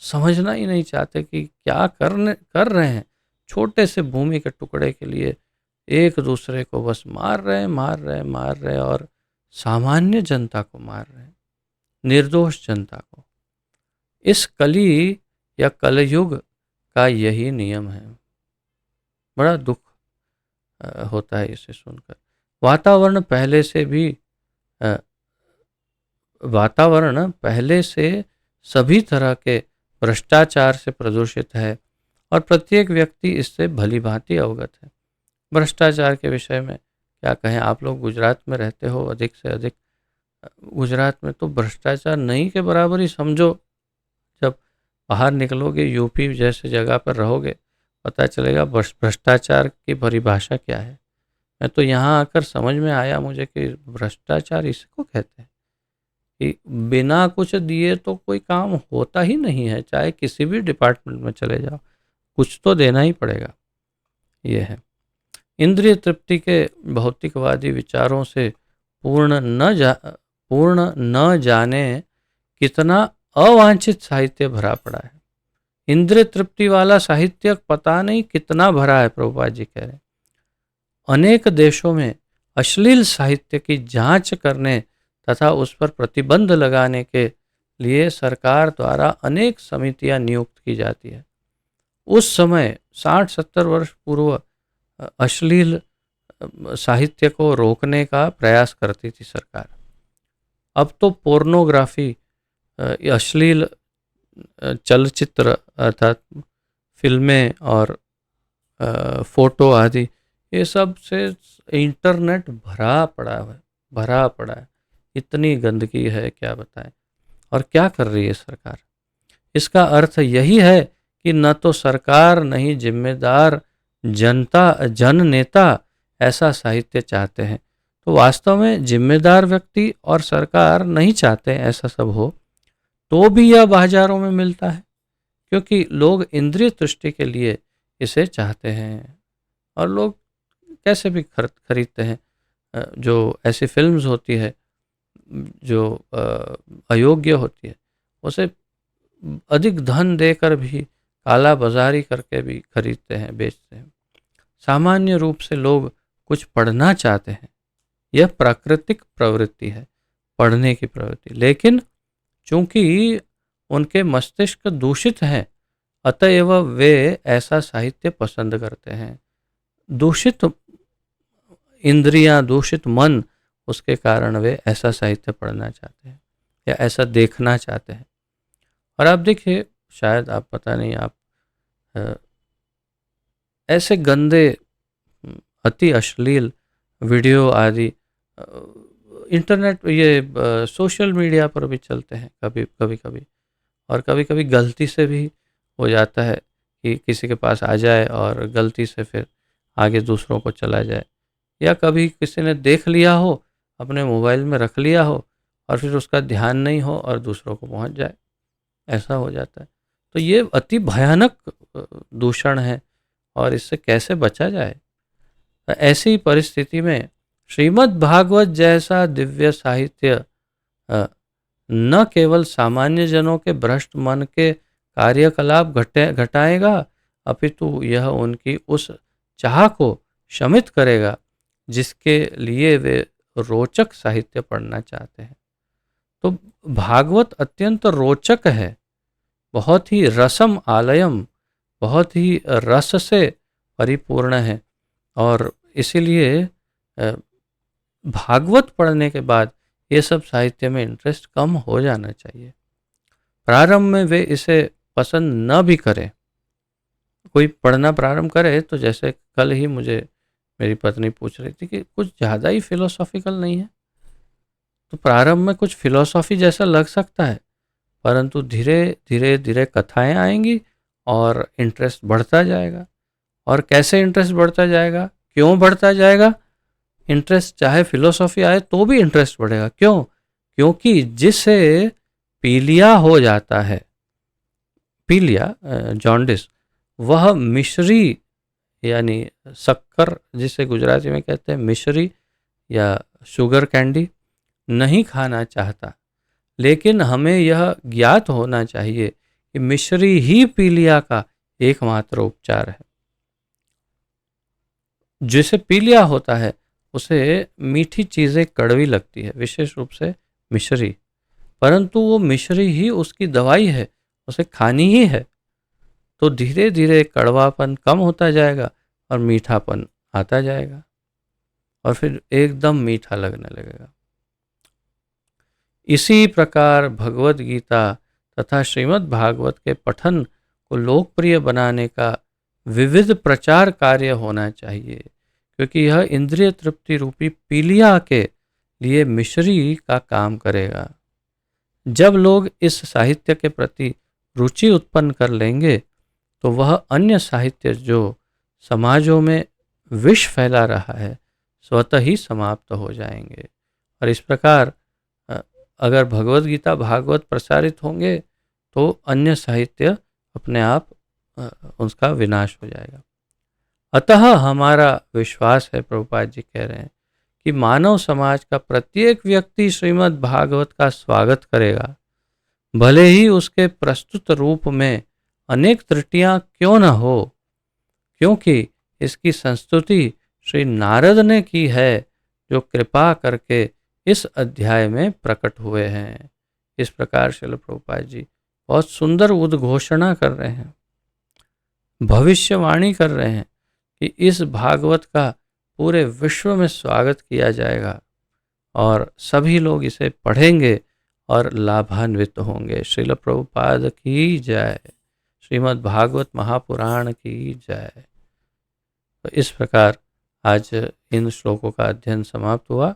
समझना ही नहीं चाहते कि क्या कर रहे हैं। छोटे से भूमि के टुकड़े के लिए एक दूसरे को बस मार रहे हैं, मार रहे हैं, मार रहे हैं, और सामान्य जनता को मार रहे हैं, निर्दोष जनता को। इस कली या कलयुग का यही नियम है। बड़ा दुख होता है इसे सुनकर। वातावरण पहले से भी अ, वातावरण पहले से सभी तरह के भ्रष्टाचार से प्रदूषित है और प्रत्येक व्यक्ति इससे भली भांति अवगत है। भ्रष्टाचार के विषय में क्या कहें, आप लोग गुजरात में रहते हो, अधिक से अधिक गुजरात में तो भ्रष्टाचार नहीं के बराबर ही समझो। जब बाहर निकलोगे, यूपी जैसे जगह पर रहोगे, पता चलेगा भ्रष्टाचार की परिभाषा क्या है। मैं तो यहाँ आकर समझ में आया मुझे कि भ्रष्टाचार इसको कहते हैं कि बिना कुछ दिए तो कोई काम होता ही नहीं है। चाहे किसी भी डिपार्टमेंट में चले जाओ, कुछ तो देना ही पड़ेगा। ये है इंद्रिय तृप्ति के भौतिकवादी विचारों से पूर्ण न जाने कितना अवांछित साहित्य भरा पड़ा है। इंद्रिय तृप्ति वाला साहित्य पता नहीं कितना भरा है। प्रभुपाद जी कह रहे हैं अनेक देशों में अश्लील साहित्य की जांच करने तथा उस पर प्रतिबंध लगाने के लिए सरकार द्वारा अनेक समितियां नियुक्त की जाती है। उस समय 60-70 वर्ष पूर्व अश्लील साहित्य को रोकने का प्रयास करती थी सरकार। अब तो पोर्नोग्राफी, अश्लील चलचित्र अर्थात फिल्में और फोटो आदि, ये सब से इंटरनेट भरा पड़ा है। इतनी गंदगी है क्या बताएं। और क्या कर रही है सरकार? इसका अर्थ यही है कि न तो सरकार न ही जिम्मेदार जन नेता ऐसा साहित्य चाहते हैं। तो वास्तव में जिम्मेदार व्यक्ति और सरकार नहीं चाहते ऐसा सब हो, तो भी यह बाजारों में मिलता है, क्योंकि लोग इंद्रिय तुष्टि के लिए इसे चाहते हैं। और लोग कैसे भी खरीदते हैं। जो ऐसी फिल्म्स होती है जो अयोग्य होती है, उसे अधिक धन देकर भी, काला बाजारी करके भी खरीदते हैं, बेचते हैं। सामान्य रूप से लोग कुछ पढ़ना चाहते हैं, यह प्राकृतिक प्रवृत्ति है, पढ़ने की प्रवृत्ति। लेकिन चूंकि उनके मस्तिष्क दूषित हैं, अतएव वे ऐसा साहित्य पसंद करते हैं। दूषित इंद्रियां, दूषित मन, उसके कारण वे ऐसा साहित्य पढ़ना चाहते हैं या ऐसा देखना चाहते हैं। और आप देखिए, शायद आप पता नहीं, आप ऐसे गंदे अति अश्लील वीडियो आदि इंटरनेट, ये सोशल मीडिया पर भी चलते हैं कभी। और कभी गलती से भी हो जाता है कि किसी के पास आ जाए और गलती से फिर आगे दूसरों को चला जाए, या कभी किसी ने देख लिया हो, अपने मोबाइल में रख लिया हो और फिर उसका ध्यान नहीं हो और दूसरों को पहुंच जाए, ऐसा हो जाता है। तो ये अति भयानक दूषण है और इससे कैसे बचा जाए? ऐसी परिस्थिति में श्रीमद् भागवत जैसा दिव्य साहित्य न केवल सामान्य जनों के भ्रष्ट मन के कार्यकलाप घटाएगा, अपितु यह उनकी उस चाह को शमित करेगा जिसके लिए वे रोचक साहित्य पढ़ना चाहते हैं। तो भागवत अत्यंत रोचक है, बहुत ही रसम आलयम, बहुत ही रस से परिपूर्ण है। और इसीलिए भागवत पढ़ने के बाद ये सब साहित्य में इंटरेस्ट कम हो जाना चाहिए। प्रारंभ में वे इसे पसंद न भी करें, कोई पढ़ना प्रारंभ करे तो, जैसे कल ही मुझे मेरी पत्नी पूछ रही थी कि कुछ ज़्यादा ही फिलोसॉफिकल नहीं है। तो प्रारंभ में कुछ फिलोसॉफी जैसा लग सकता है, परंतु धीरे कथाएं आएंगी और इंटरेस्ट बढ़ता जाएगा। और कैसे इंटरेस्ट बढ़ता जाएगा, क्यों बढ़ता जाएगा? इंटरेस्ट चाहे फिलोसॉफी आए तो भी इंटरेस्ट बढ़ेगा। क्यों? क्योंकि जिसे पीलिया हो जाता है, पीलिया जॉन्डिस, वह मिश्री यानी शक्कर जिसे गुजराती में कहते हैं, मिश्री या शुगर कैंडी नहीं खाना चाहता, लेकिन हमें यह ज्ञात होना चाहिए कि मिश्री ही पीलिया का एकमात्र उपचार है। जिसे पीलिया होता है उसे मीठी चीज़ें कड़वी लगती है, विशेष रूप से मिश्री, परंतु वो मिश्री ही उसकी दवाई है, उसे खानी ही है। तो धीरे धीरे कड़वापन कम होता जाएगा और मीठापन आता जाएगा और फिर एकदम मीठा लगने लगेगा। इसी प्रकार भगवत गीता तथा श्रीमद् भागवत के पठन को लोकप्रिय बनाने का विविध प्रचार कार्य होना चाहिए, क्योंकि यह इंद्रिय तृप्ति रूपी पीलिया के लिए मिश्री का काम करेगा। जब लोग इस साहित्य के प्रति रुचि उत्पन्न कर लेंगे तो वह अन्य साहित्य जो समाजों में विष फैला रहा है स्वतः ही समाप्त हो जाएंगे। और इस प्रकार अगर भगवत गीता भागवत प्रसारित होंगे तो अन्य साहित्य अपने आप उसका विनाश हो जाएगा। अतः हमारा विश्वास है, प्रभुपाद जी कह रहे हैं, कि मानव समाज का प्रत्येक व्यक्ति श्रीमद् भागवत का स्वागत करेगा, भले ही उसके प्रस्तुत रूप में अनेक त्रुटियां क्यों न हो, क्योंकि इसकी संस्तुति श्री नारद ने की है, जो कृपा करके इस अध्याय में प्रकट हुए हैं। इस प्रकार श्रील प्रभुपाद जी बहुत सुंदर उद्घोषणा कर रहे हैं, भविष्यवाणी कर रहे हैं कि इस भागवत का पूरे विश्व में स्वागत किया जाएगा और सभी लोग इसे पढ़ेंगे और लाभान्वित होंगे। श्रील प्रभुपाद की जय, श्रीमद् भागवत महापुराण की जय। तो इस प्रकार आज इन श्लोकों का अध्ययन समाप्त हुआ।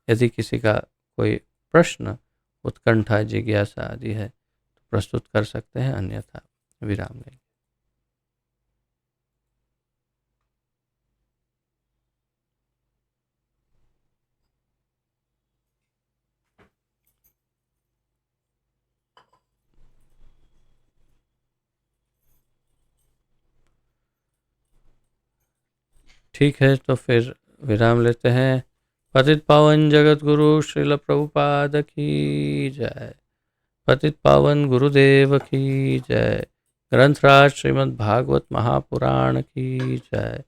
यदि किसी का कोई प्रश्न, उत्कंठा, जिज्ञासा आदि है तो प्रस्तुत कर सकते हैं, अन्यथा विराम लेंगे। ठीक है, तो फिर विराम लेते हैं। पतित पावन जगत गुरु श्रील प्रभुपाद की जय। पतित पावन गुरुदेव की जय। ग्रंथराज श्रीमद् भागवत महापुराण की जय।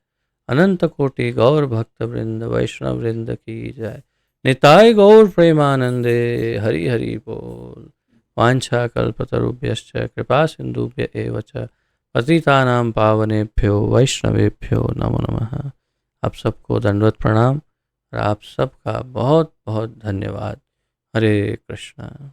अनंत कोटि गौर भक्त वृंद वैष्णव वृंद की जय। निताय गौर प्रेमानंदे हरि हरि बोल। वांछा कल्पतरुभ्यश्च कृपा सिंधुभ्य एव च पतितानां पावनेभ्यो वैष्णवेभ्यो नमो नमः। आप सबको दंडवत प्रणाम और आप सबका बहुत बहुत धन्यवाद। हरे कृष्णा।